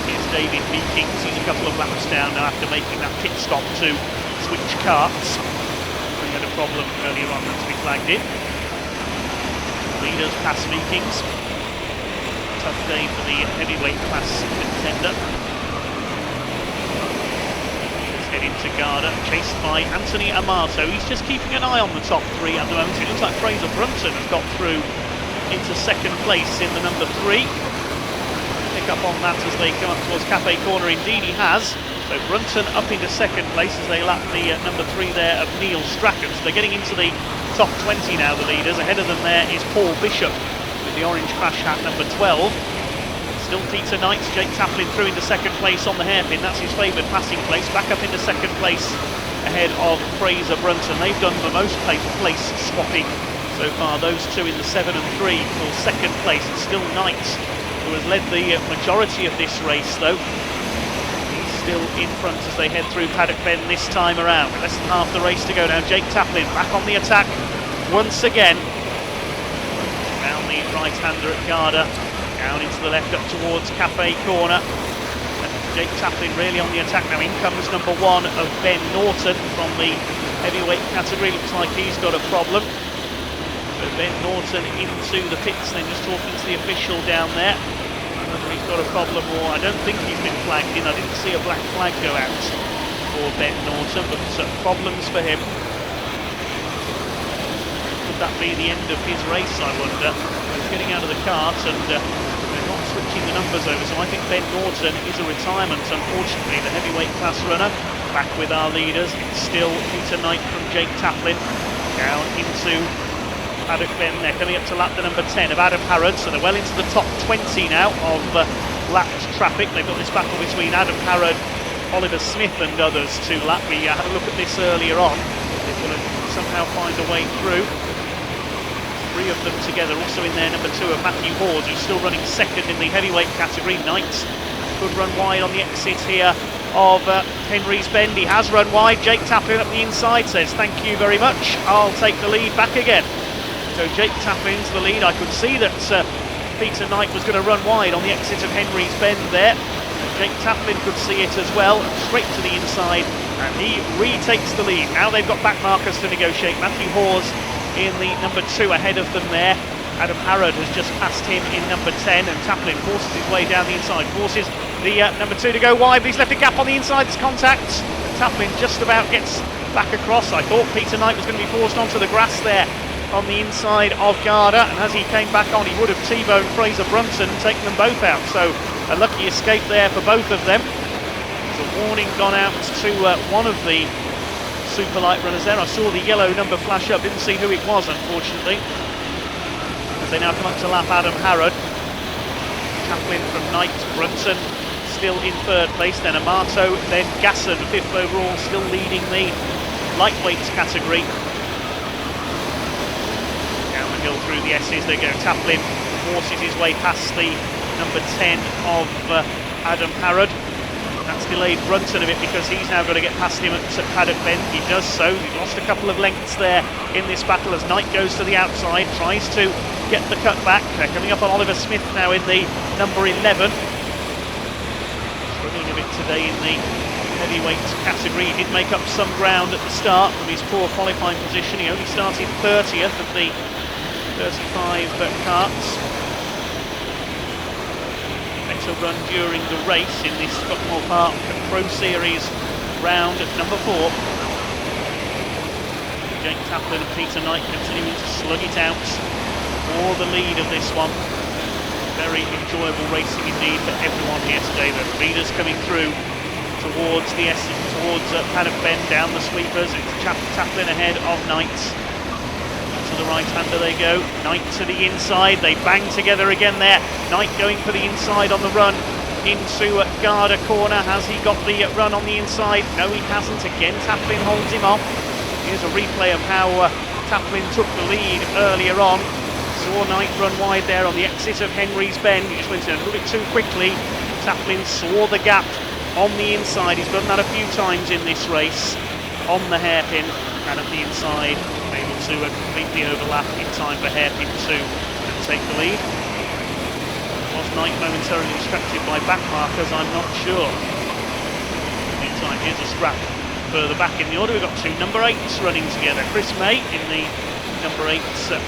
Here's David Meekings. He's a couple of laps down now after making that pit stop to switch carts. He had a problem earlier on, that's to be flagged in. Leaders pass Meekings. Tough day for the heavyweight class contender. Into Garda, chased by Anthony Amato. He's just keeping an eye on the top 3 at the moment. It looks like Fraser Brunton has got through into 2nd place in the number 3. Pick up on that as they come up towards Cafe Corner. Indeed he has. So Brunton up into 2nd place as they lap the number 3 there of Neil Strachan. So they're getting into the top 20 now, the leaders. Ahead of them there is Paul Bishop with the orange crash hat number 12. Still Peter Knight, Jake Taplin through into 2nd place on the hairpin. That's his favoured passing place. Back up into 2nd place ahead of Fraser Brunton. They've done the most place swapping so far. Those 2 in the 7 and 3 for 2nd place. It's still Knight who has led the majority of this race though. He's still in front as they head through Paddock Bend this time around. Less than half the race to go now. Jake Taplin back on the attack once again. Down the right-hander at Garda. Down into the left up towards Cafe Corner. And Jake Taplin really on the attack now. In comes number 1 of Ben Norton from the heavyweight category. Looks like he's got a problem. So Ben Norton into the pits, then just talking to the official down there. Whether he's got a problem or I don't think he's been flagged in. I didn't see a black flag go out for Ben Norton, but problems for him. Could that be the end of his race, I wonder? He's getting out of the cart and they're not switching the numbers over, so I think Ben Norton is a retirement, unfortunately. The heavyweight class runner back with our leaders. It's still Peter Knight from Jake Taplin down into Paddock Bend. They're coming up to lap the number 10 of Adam Harrod, so they're well into the top 20 now of lapped traffic. They've got this battle between Adam Harrod, Oliver Smith and others to lap. We had a look at this earlier on. They're going to somehow find a way through. 3 of them together. Also in there, number 2 of Matthew Horde, who's still running 2nd in the heavyweight category. Knight could run wide on the exit here of Henry's Bend. He has run wide. Jake Taplin up the inside says, thank you very much. I'll take the lead back again. So Jake Taplin's the lead. I could see that Peter Knight was going to run wide on the exit of Henry's Bend there. Jake Taplin could see it as well. Straight to the inside and he retakes the lead. Now they've got back markers to negotiate. Matthew Hawes in the number 2 ahead of them there. Adam Harrod has just passed him in number 10, and Taplin forces his way down the inside, forces the number 2 to go wide, but he's left a gap on the inside. There's contact, and Taplin just about gets back across. I thought Peter Knight was going to be forced onto the grass there on the inside of Garda, and as he came back on, he would have T-boned Fraser Brunson and taken them both out. So a lucky escape there for both of them. There's a warning gone out to one of the super light runners there. I saw the yellow number flash up, didn't see who it was, unfortunately. As they now come up to lap Adam Harrod. Taplin from Knight, Brunson still in 3rd place, then Amato, then Gasson, 5th overall, still leading the lightweights category. Down the hill through the S's they go. Taplin forces his way past the number 10 of Adam Harrod. That's delayed Brunson a bit because he's now got to get past him at Paddock Bend. He does so. He's lost a couple of lengths there in this battle as Knight goes to the outside, tries to get the cut back. They're coming up on Oliver Smith now in the number 11. Struggling a bit today in the heavyweight category. He did make up some ground at the start from his poor qualifying position. He only started 30th of the 35 carts. Better run during the race in this Buckmore Park Pro Series round at number 4. Jake Taplin and Peter Knight continuing to slug it out for the lead of this one. Very enjoyable racing indeed for everyone here today. The leaders coming through towards the Paddock Bend down the sweepers. It's Taplin ahead of Knight. To the right-hander they go. Knight to the inside. They bang together again there. Knight going for the inside on the run into Garda corner. Has he got the run on the inside? No, he hasn't. Again, Taplin holds him off. Here's a replay of how Taplin took the lead earlier on. Saw Knight run wide there on the exit of Henry's Bend. He just went in a little bit too quickly. Taplin saw the gap on the inside. He's done that a few times in this race on the hairpin, and at the inside able to completely overlap in time for hairpin 2 and take the lead. Was Knight momentarily distracted by back markers? I'm not sure. Meantime, here's a scrap further back in the order. We've got 2 number 8s running together. Chris May in the number 8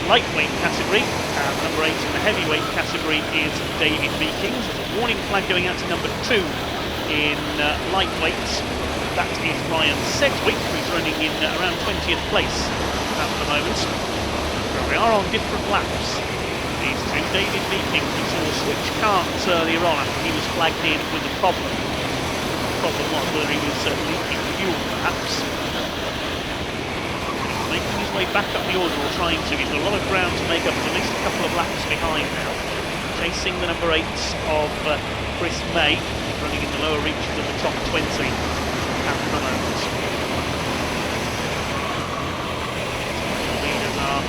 lightweight category, and number 8 in the heavyweight category is David Meekings. There's a warning flag going out to number 2 in lightweight. That is Ryan Sedgwick, who's running in around 20th place at the moment. So we are on different laps. These two. David Meekings, we saw switch carts earlier on after he was flagged in with a problem. The problem was whether he was leaking fuel, perhaps. Making his way back up the order, or trying to. He's got a lot of ground to make up, at least a couple of laps behind now. Chasing the number 8 of Chris May, running in the lower reaches of the top 20 at the moment. The leaders are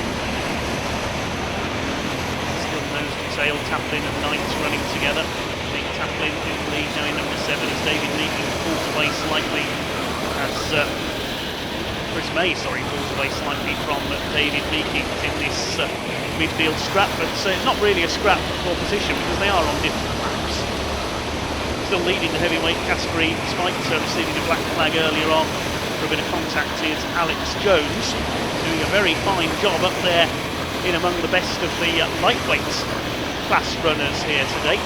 still nose to tail. Taplin and Knight running together. Big Taplin in the lead now in number 7 as David Meekings pulls away slightly as Chris May, pulls away slightly from David Meekings in this midfield scrap, but it's not really a scrap for position because they are on different laps. Still leading the heavyweight category despite receiving a black flag earlier on for a bit of contact is Alex Jones, doing a very fine job up there in among the best of the lightweight class runners here today.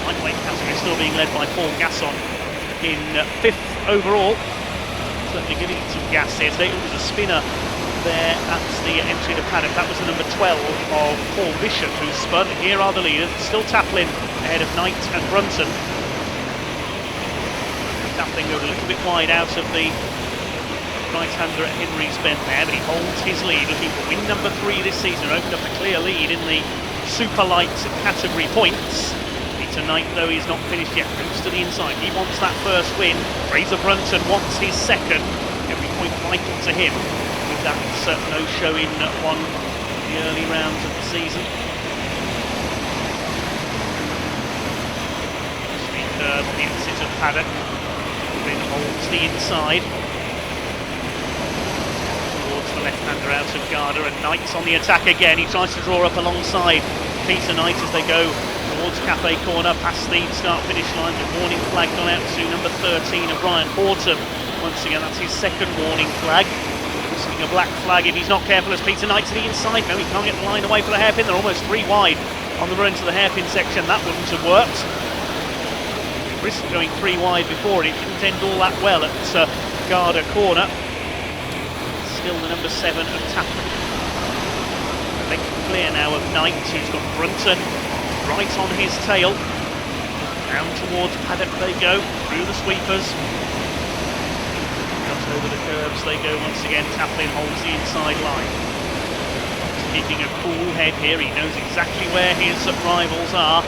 Lightweight category still being led by Paul Gasson in 5th overall. Certainly giving it some gas here today. It was a spinner there at the entry to paddock. That was the number 12 of Paul Bishop who spun. Here are the leaders. Still Taplin ahead of Knight and Brunson. Taplin goes a little bit wide out of the right-hander at Henry's Bend there, but he holds his lead, looking for win number 3 this season. Opened up a clear lead in the super light category points. Peter Knight, though, he's not finished yet, moves to the inside. He wants that first win. Fraser Brunson wants his second. Every point vital to him with that no-show in one of the early rounds of the season. Steep curve on the exit of paddock. Then holds the inside. Towards the left-hander out of Garda, and Knight's on the attack again. He tries to draw up alongside Peter Knight as they go towards Cafe Corner, past the start-finish line, with warning flag gone out to number 13 of Brian Horton. Once again, that's his second warning flag. Risking a black flag if he's not careful as Peter Knight to the inside. No, he can't get the line away for the hairpin. They're almost 3 wide on the run to the hairpin section. That wouldn't have worked. Risked going 3 wide before, and it didn't end all that well at Garda Corner. Still the number 7 of Taplin. Clear now of Knight, who's got Brunton right on his tail. Down towards Paddock they go, through the sweepers. Out over the curbs they go once again. Taplin holds the inside line. He's keeping a cool head here, he knows exactly where his rivals are.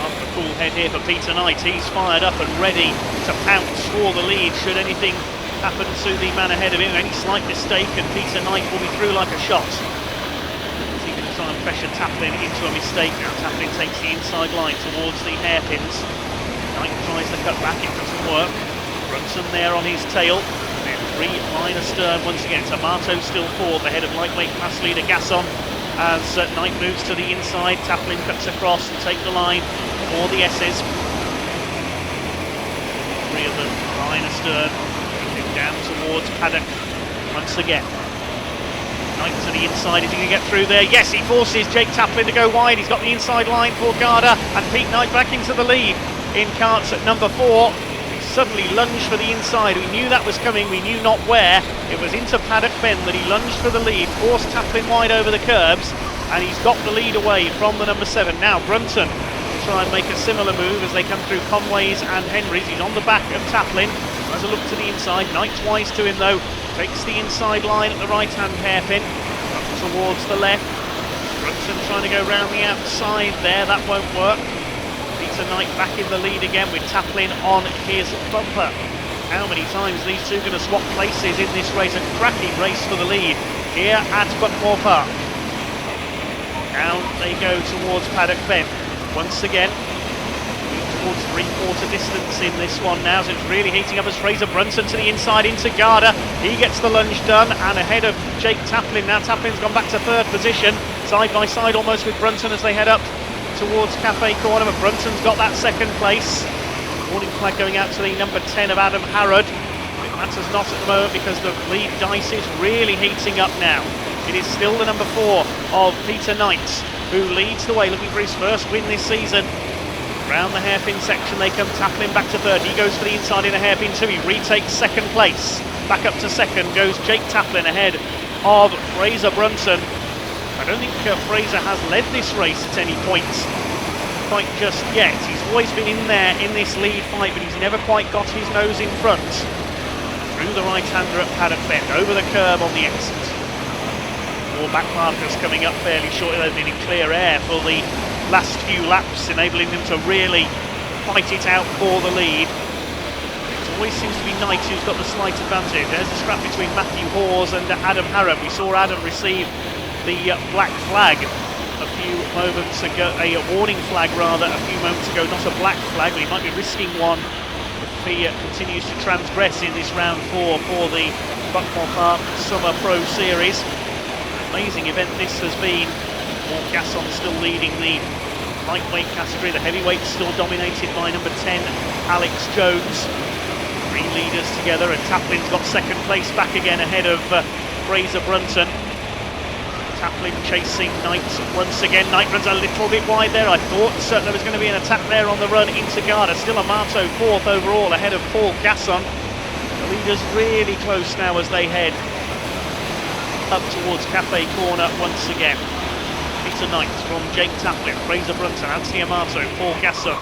After a cool head here for Peter Knight, he's fired up and ready to pounce for the lead should anything happen to the man ahead of him. Any slight mistake and Peter Knight will be through like a shot. Try and pressure Taplin into a mistake now. Taplin takes the inside line towards the hairpins. Knight tries the cut back, it doesn't work. Brunson there on his tail. Then 3 line astern once again. Tomato still 4th ahead of lightweight class leader Gasson. As Knight moves to the inside, Taplin cuts across and take the line for the S's. 3 of them line astern. Down towards Paddock once again. Knight to the inside, is he going to get through there? Yes, he forces Jake Taplin to go wide. He's got the inside line for Garda, and Pete Knight back into the lead in carts at number 4. He suddenly lunged for the inside. We knew that was coming, we knew not where. It was into Paddock Bend that he lunged for the lead, forced Taplin wide over the curbs, and he's got the lead away from the number 7. Now Brunton will try and make a similar move as they come through Conways and Henrys. He's on the back of Taplin. Has a look to the inside. Knight's wise to him though. Takes the inside line at the right-hand hairpin. Up towards the left. Brunson trying to go round the outside there. That won't work. Peter Knight back in the lead again with Taplin on his bumper. How many times these two going to swap places in this race? A cracking race for the lead here at Buckmore Park. Down they go towards Paddock Bend. Once again. Towards 3/4 distance in this one now, so it's really heating up as Fraser Brunson to the inside into Garda. He gets the lunge done and ahead of Jake Taplin. Now Taplin's gone back to 3rd position, side by side almost with Brunson as they head up towards Cafe Corner, but Brunson's got that 2nd place. Warning flag going out to the number 10 of Adam Harrod. It matters not at the moment because the lead dice is really heating up now. It is still the number 4 of Peter Knight who leads the way, looking for his first win this season. Round the hairpin section they come, Taplin back to 3rd. He goes for the inside in a hairpin too. He retakes 2nd place. Back up to 2nd goes Jake Taplin ahead of Fraser Brunson. I don't think Fraser has led this race at any point quite just yet. He's always been in there in this lead fight, but he's never quite got his nose in front. Through the right-hander at Paddock Bend, over the curb on the exit. More back markers coming up fairly shortly. They've been in clear air for the last few laps, enabling them to really fight it out for the lead. It always seems to be Knight who's got the slight advantage. There's the scrap between Matthew Hawes and Adam Harrod. We saw Adam receive the black flag a few moments ago, a warning flag rather, a few moments ago, not a black flag, but he might be risking one if he continues to transgress in this round 4 for the Buckmore Park Summer Pro Series. Amazing event this has been. Paul Gasson still leading the lightweight category. The heavyweight still dominated by number 10, Alex Jones. 3 leaders together, and Taplin's got 2nd place back again ahead of Fraser Brunson. Taplin chasing Knight once again. Knight runs a little bit wide there. I thought there was going to be an attack there on the run into Garda. Still Amato 4th overall ahead of Paul Gasson. The leaders really close now as they head up towards Cafe Corner once again. Peter Knight from Jake Taplin, Fraser Brunson, Anthony Amato, Paul Gasson.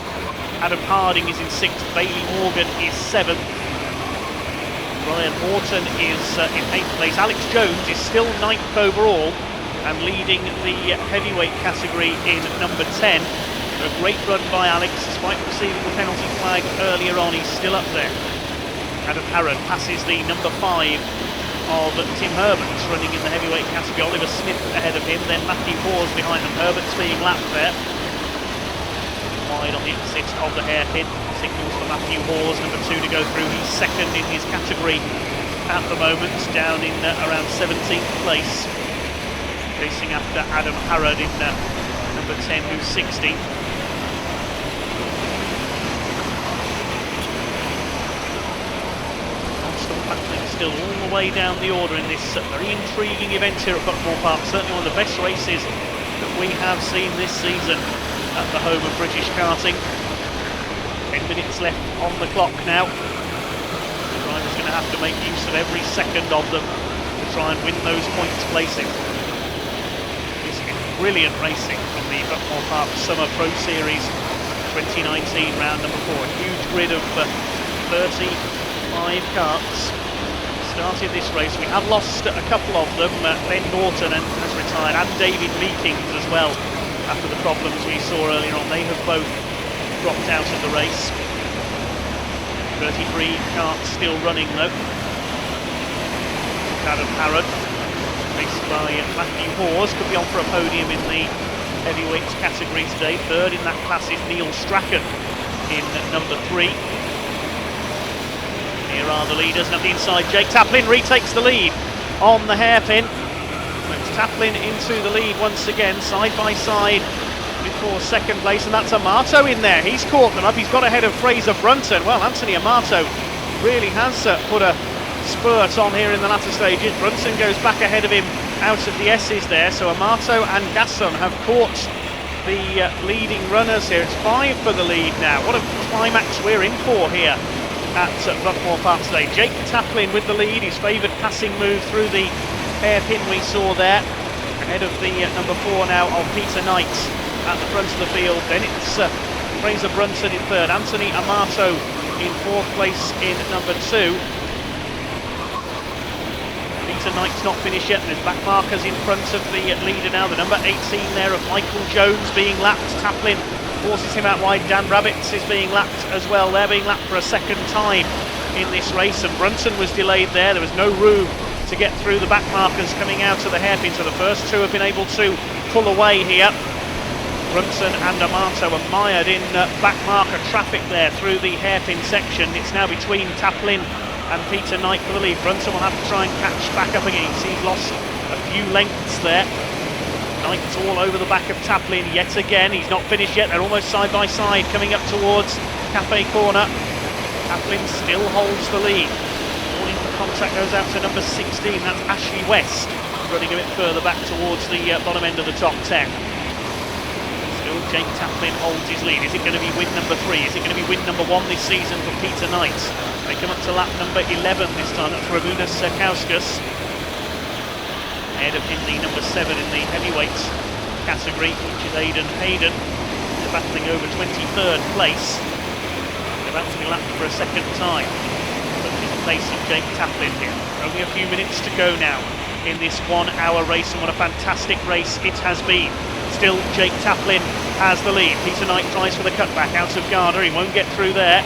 Adam Harding is in 6th, Bailey Morgan is 7th. Brian Horton is in 8th place. Alex Jones is still 9th overall and leading the heavyweight category in number 10. A great run by Alex, despite receiving the penalty flag earlier on, he's still up there. Adam Harrod passes the number 5 of Tim Herbert, running in the heavyweight category. Oliver Smith ahead of him, then Matthew Hawes behind them. Herbert's being lapped there. Wide on the exit of the hairpin. Signals for Matthew Hawes, number 2 to go through. He's 2nd in his category at the moment, down in around 17th place. Chasing after Adam Harrod in number 10, who's 16th. Storm battling still all the way down the order in this very intriguing event here at Buckmore Park. Certainly one of the best races that we have seen this season at the home of British karting. 10 minutes left on the clock now. The driver's going to have to make use of every second of them to try and win those points placing. This is brilliant racing from the Buckmore Park Summer Pro Series 2019 round number 4. A huge grid of 35 karts started this race. We have lost a couple of them. Ben Norton has retired, and David Meekings as well, after the problems we saw earlier on. They have both dropped out of the race. 33 karts still running though. Adam Harrod, raced by Matthew Hawes, could be on for a podium in the heavyweights category today. Third in that class is Neil Strachan in number 3. Here are the leaders, and up the inside Jake Taplin retakes the lead on the hairpin. It's Taplin into the lead once again, side by side before second place, and that's Amato in there. He's caught them up, he's got ahead of Fraser Brunton. Well, Anthony Amato really has put a spurt on here in the latter stages. Brunton goes back ahead of him out of the S's there, so Amato and Gasson have caught the leading runners here. It's 5 for the lead now. What a climax we're in for here at Buckmore Park today. Jake Taplin with the lead, his favoured passing move through the hairpin we saw there, ahead of the number 4 now of Peter Knight at the front of the field. Then it's Fraser Brunton in third, Anthony Amato in fourth place in number 2. Peter Knight's not finished yet, and there's back markers in front of the leader now. The number 18 there of Michael Jones being lapped. Taplin forces him out wide. Dan Rabbits is being lapped as well. They're being lapped for a second time in this race, and Brunton was delayed there. There was no room to get through the back markers coming out of the hairpin, so the first two have been able to pull away here. Brunton and Amato are mired in back marker traffic there through the hairpin section. It's now between Taplin and Peter Knight for the lead. Brunton will have to try and catch back up again. He's lost a few lengths there. Knight's all over the back of Taplin yet again. He's not finished yet. They're almost side by side coming up towards Cafe Corner. Taplin still holds the lead. Warning for contact goes out to number 16. That's Ashley West, running a bit further back towards the bottom end of the top 10. Still Jake Taplin holds his lead. Is it going to be win number 3? Is it going to be win number 1 this season for Peter Knight? They come up to lap number 11 this time. That's Ramunas Kauskas. Ahead of him the number 7 in the heavyweights category, which is Aidan Hayden. They're battling over 23rd place. They're about to be lapped for a second time. But in place of Jake Taplin here. Only a few minutes to go now in this 1 hour race, and what a fantastic race it has been. Still Jake Taplin has the lead. Peter Knight tries for the cutback out of Garda. He won't get through there.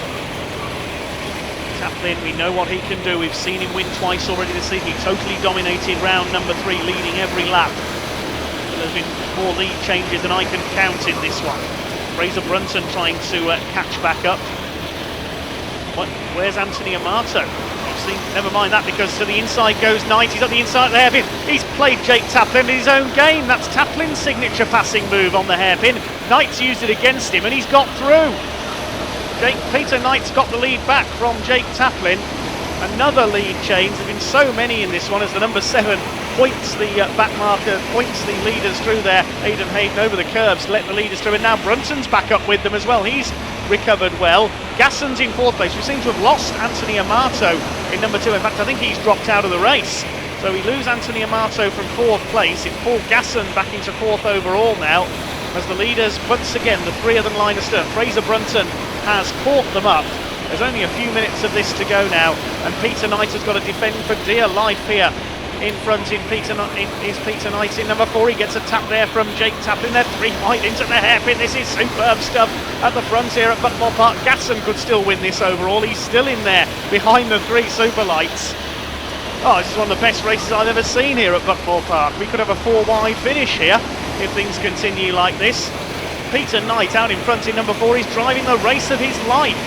Taplin, we know what he can do. We've seen him win twice already this season. He totally dominated round number 3, leading every lap. But there's been more lead changes than I can count in this one. Fraser Brunton trying to catch back up. But where's Anthony Amato? Never mind that, because to the inside goes Knight. He's up the inside of the hairpin. He's played Jake Taplin in his own game. That's Taplin's signature passing move on the hairpin. Knight's used it against him and he's got through. Peter Knight's got the lead back from Jake Taplin. Another lead change. There have been so many in this one as the number 7 points the back marker, points the leaders through there. Aidan Hayden over the curves to let the leaders through, and now Brunton's back up with them as well. He's recovered well. Gasson's in 4th place. We seem to have lost Anthony Amato in number 2. In fact, I think he's dropped out of the race. So we lose Anthony Amato from 4th place. It's Paul Gasson back into 4th overall now, as the leaders, once again, the 3 of them line astern. Fraser Brunton has caught them up. There's only a few minutes of this to go now, and Peter Knight has got to defend for dear life here. In front is Peter Knight in number 4. He gets a tap there from Jake Taplin. They're 3 wide into the hairpin. This is superb stuff at the front here at Buckmore Park. Gasson could still win this overall. He's still in there behind the 3 super lights. Oh, this is one of the best races I've ever seen here at Buckmore Park. We could have a 4 wide finish here if things continue like this. Peter Knight out in front in number 4. He's driving the race of his life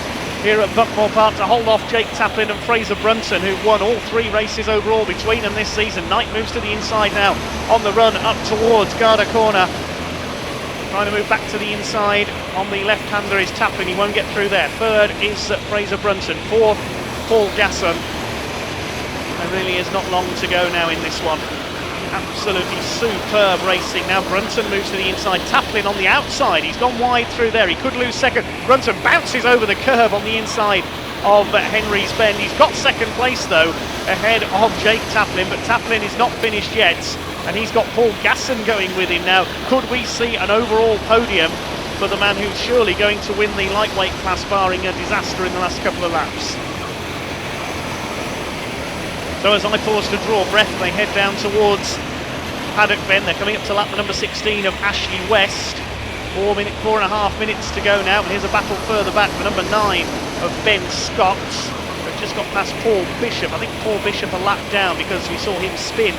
here at Buckmore Park to hold off Jake Taplin and Fraser Brunton, who've won all 3 races overall between them this season. Knight moves to the inside now on the run up towards Garda Corner. Trying to move back to the inside on the left-hander is Taplin. He won't get through there. 3rd is Fraser Brunton. 4th, Paul Gasson. There really is not long to go now in this one. Absolutely superb racing. Now Brunton moves to the inside, Taplin on the outside. He's gone wide through there, he could lose second. Brunton bounces over the curve on the inside of Henry's Bend. He's got second place though, ahead of Jake Taplin, but Taplin is not finished yet, and he's got Paul Gasson going with him now. Could we see an overall podium for the man who's surely going to win the lightweight class, barring a disaster in the last couple of laps? So as I pause to draw breath, they head down towards Paddock Bend. They're coming up to lap number 16 of Ashley West. 4.5 minutes to go now. And here's a battle further back for number 9 of Ben Scott. They've just got past Paul Bishop. I think Paul Bishop a lap down because we saw him spin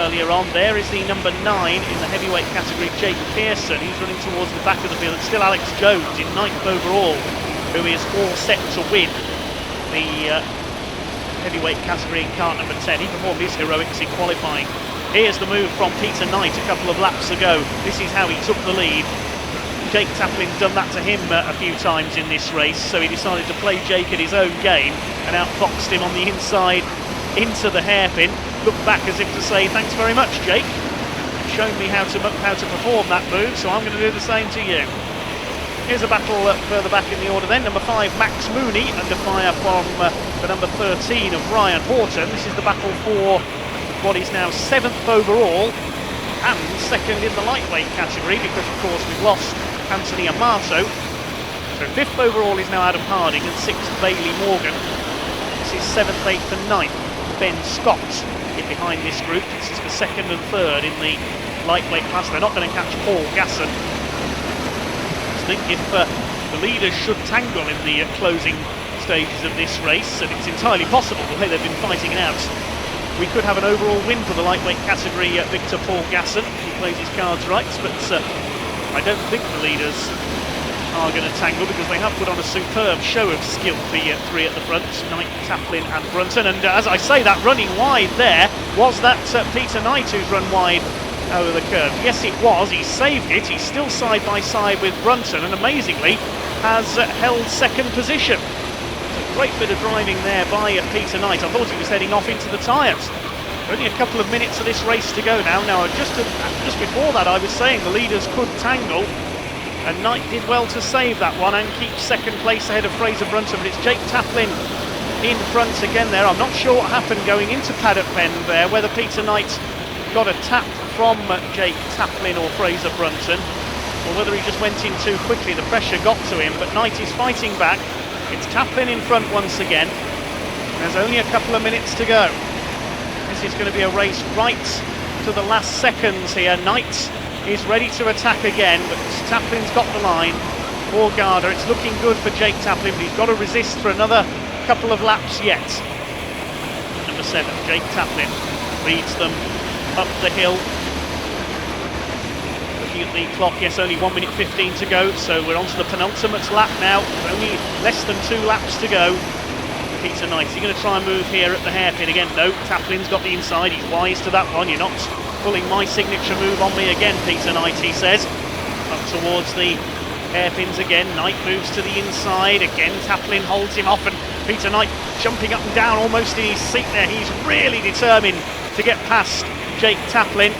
earlier on. There is the number 9 in the heavyweight category, Jake Pearson. He's running towards the back of the field. It's still Alex Jones in 9th overall, who is all set to win the heavyweight category in kart number 10. He performed his heroics in qualifying. Here's the move from Peter Knight a couple of laps ago. This is how he took the lead. Jake Taplin's done that to him a few times in this race, so he decided to play Jake at his own game and outfoxed him on the inside into the hairpin. Looked back as if to say, thanks very much, Jake. You've shown me how to perform that move, so I'm going to do the same to you. Here's a battle further back in the order then. Number 5, Max Mooney, under fire from the number 13 of Ryan Horton. This is the battle for what is now 7th overall and 2nd in the lightweight category, because of course we've lost Anthony Amato. So 5th overall is now Adam Harding and 6th Bailey Morgan. This is 7th, 8th and 9th. Ben Scott in behind this group. This is for 2nd and 3rd in the lightweight class. They're not going to catch Paul Gasson. I think if the leaders should tangle in the closing stages of this race, and it's entirely possible the way they've been fighting it out, we could have an overall win for the lightweight category, Victor Paul Gasson, if he plays his cards right, but I don't think the leaders are going to tangle, because they have put on a superb show of skill, the 3 at the front, Knight, Taplin and Brunton. And as I say, that running wide there, was that Peter Knight who's run wide over the curve? Yes, it was. He saved it. He's still side by side with Brunton, and amazingly has held 2nd position. It's a great bit of driving there by Peter Knight. I thought he was heading off into the tyres. Only a couple of minutes of this race to go now. Just before that, I was saying the leaders could tangle, and Knight did well to save that one and keep 2nd place ahead of Fraser Brunton. But it's Jake Taplin in front again there. I'm not sure what happened going into Paddock Bend there, whether Peter Knight got a tap from Jake Taplin or Fraser Brunton, or whether he just went in too quickly. The pressure got to him, but Knight is fighting back. It's Taplin in front once again. There's only a couple of minutes to go. This is going to be a race right to the last seconds here. Knight is ready to attack again, but Taplin's got the line for Garda. It's looking good for Jake Taplin, but he's got to resist for another couple of laps yet. Number 7, Jake Taplin, leads them up the hill. Looking at the clock, yes, only 1 minute 15 to go, so we're on to the penultimate lap now. Only less than 2 laps to go. Peter Knight, is he going to try and move here at the hairpin again? No, Taplin's got the inside, he's wise to that one. You're not pulling my signature move on me again, Peter Knight, he says. Up towards the hairpins again. Knight moves to the inside again. Taplin holds him off, and Peter Knight jumping up and down almost in his seat there. He's really determined to get past Jake Taplin.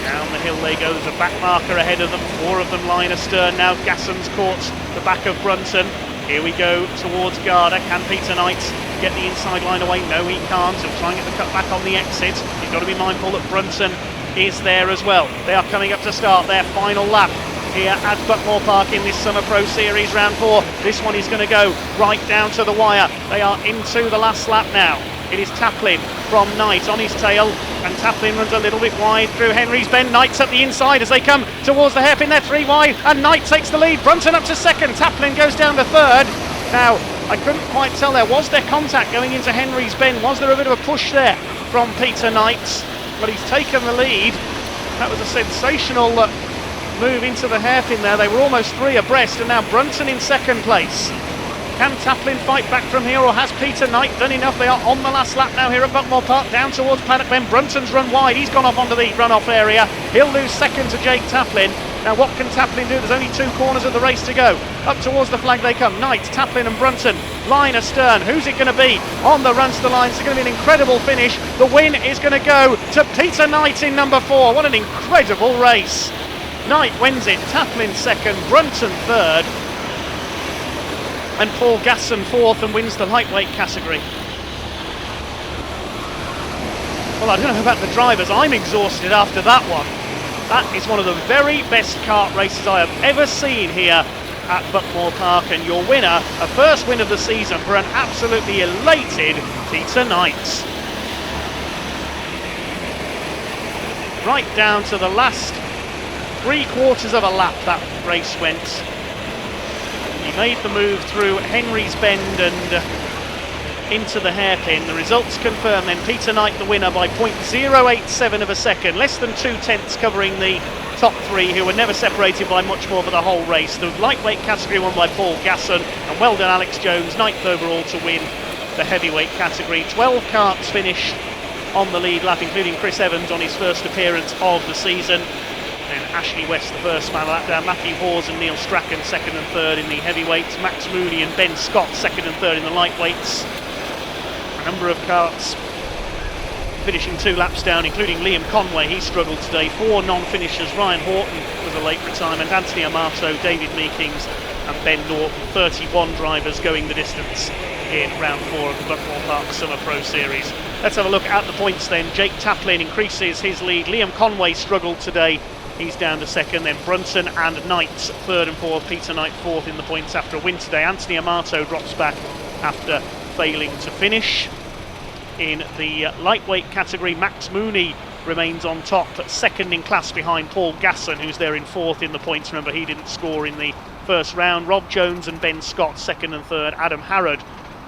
Down the hill they go. There's a back marker ahead of them. 4 of them line astern now. Gasson's caught the back of Brunton. Here we go towards Garda. Can Peter Knight get the inside line away? No, he can't. He'll try and get the cut back on the exit. He's got to be mindful that Brunton is there as well. They are coming up to start their final lap here at Buckmore Park in this Summer Pro Series round 4. This one is going to go right down to the wire. They are into the last lap now. It is Taplin from Knight on his tail, and Taplin runs a little bit wide through Henry's Bend. Knight's at the inside as they come towards the hairpin. They're 3 wide, and Knight takes the lead. Brunton up to 2nd. Taplin goes down to 3rd. Now, I couldn't quite tell there. Was there contact going into Henry's Bend? Was there a bit of a push there from Peter Knight? But he's taken the lead. That was a sensational move into the hairpin there. They were almost 3 abreast, and now Brunton in 2nd place. Can Taplin fight back from here, or has Peter Knight done enough? They are on the last lap now here at Buckmore Park, down towards Paddock Bend. Brunton's run wide. He's gone off onto the runoff area. He'll lose 2nd to Jake Taplin. Now what can Taplin do? There's only 2 corners of the race to go. Up towards the flag they come. Knight, Taplin and Brunton. Line astern. Who's it going to be? On the run to the line. It's going to be an incredible finish. The win is going to go to Peter Knight in number 4. What an incredible race. Knight wins it. Taplin second. Brunton third. And Paul Gasson fourth and wins the lightweight category. Well, I don't know about the drivers. I'm exhausted after that one. That is one of the very best kart races I have ever seen here at Buckmore Park, and your winner, a first win of the season for an absolutely elated Peter Knight. Right down to the last 3/4 of a lap that race went. He made the move through Henry's Bend and into the hairpin. The results confirm then Peter Knight the winner by 0.087 of a second, less than 2/10 covering the top 3, who were never separated by much more for the whole race. The lightweight category won by Paul Gasson, and well done Alex Jones, 9th overall to win the heavyweight category. 12 karts finished on the lead lap, including Chris Evans on his first appearance of the season. Then Ashley West the first man lap down, Matthew Hawes and Neil Strachan second and third in the heavyweights, Max Mooney and Ben Scott second and third in the lightweights. A number of karts finishing 2 laps down, including Liam Conway, he struggled today. 4 non-finishers, Ryan Horton was a late retirement, Anthony Amato, David Meekings and Ben Norton. 31 drivers going the distance in round 4 of the Buckmore Park Summer Pro Series. Let's have a look at the points then. Jake Taplin increases his lead. Liam Conway struggled today, he's down to second. Then Brunton and Knight third and fourth. Peter Knight fourth in the points after a win today. Anthony Amato drops back after failing to finish. In the lightweight category, Max Mooney remains on top, second in class behind Paul Gasson, who's there in fourth in the points. Remember, he didn't score in the first round. Rob Jones and Ben Scott second and third. Adam Harrod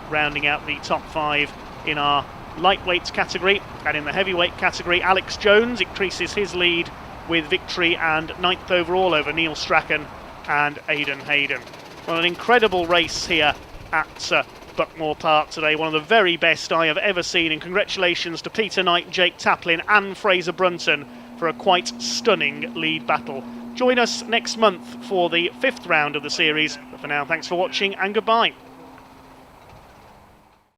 rounding out the top 5 in our lightweights category. And in the heavyweight category, Alex Jones increases his lead with victory and 9th overall over Neil Strachan and Aidan Hayden. Well, an incredible race here at Buckmore Park today, one of the very best I have ever seen, and congratulations to Peter Knight, Jake Taplin and Fraser Brunton for a quite stunning lead battle. Join us next month for the 5th round of the series, but for now, thanks for watching and goodbye.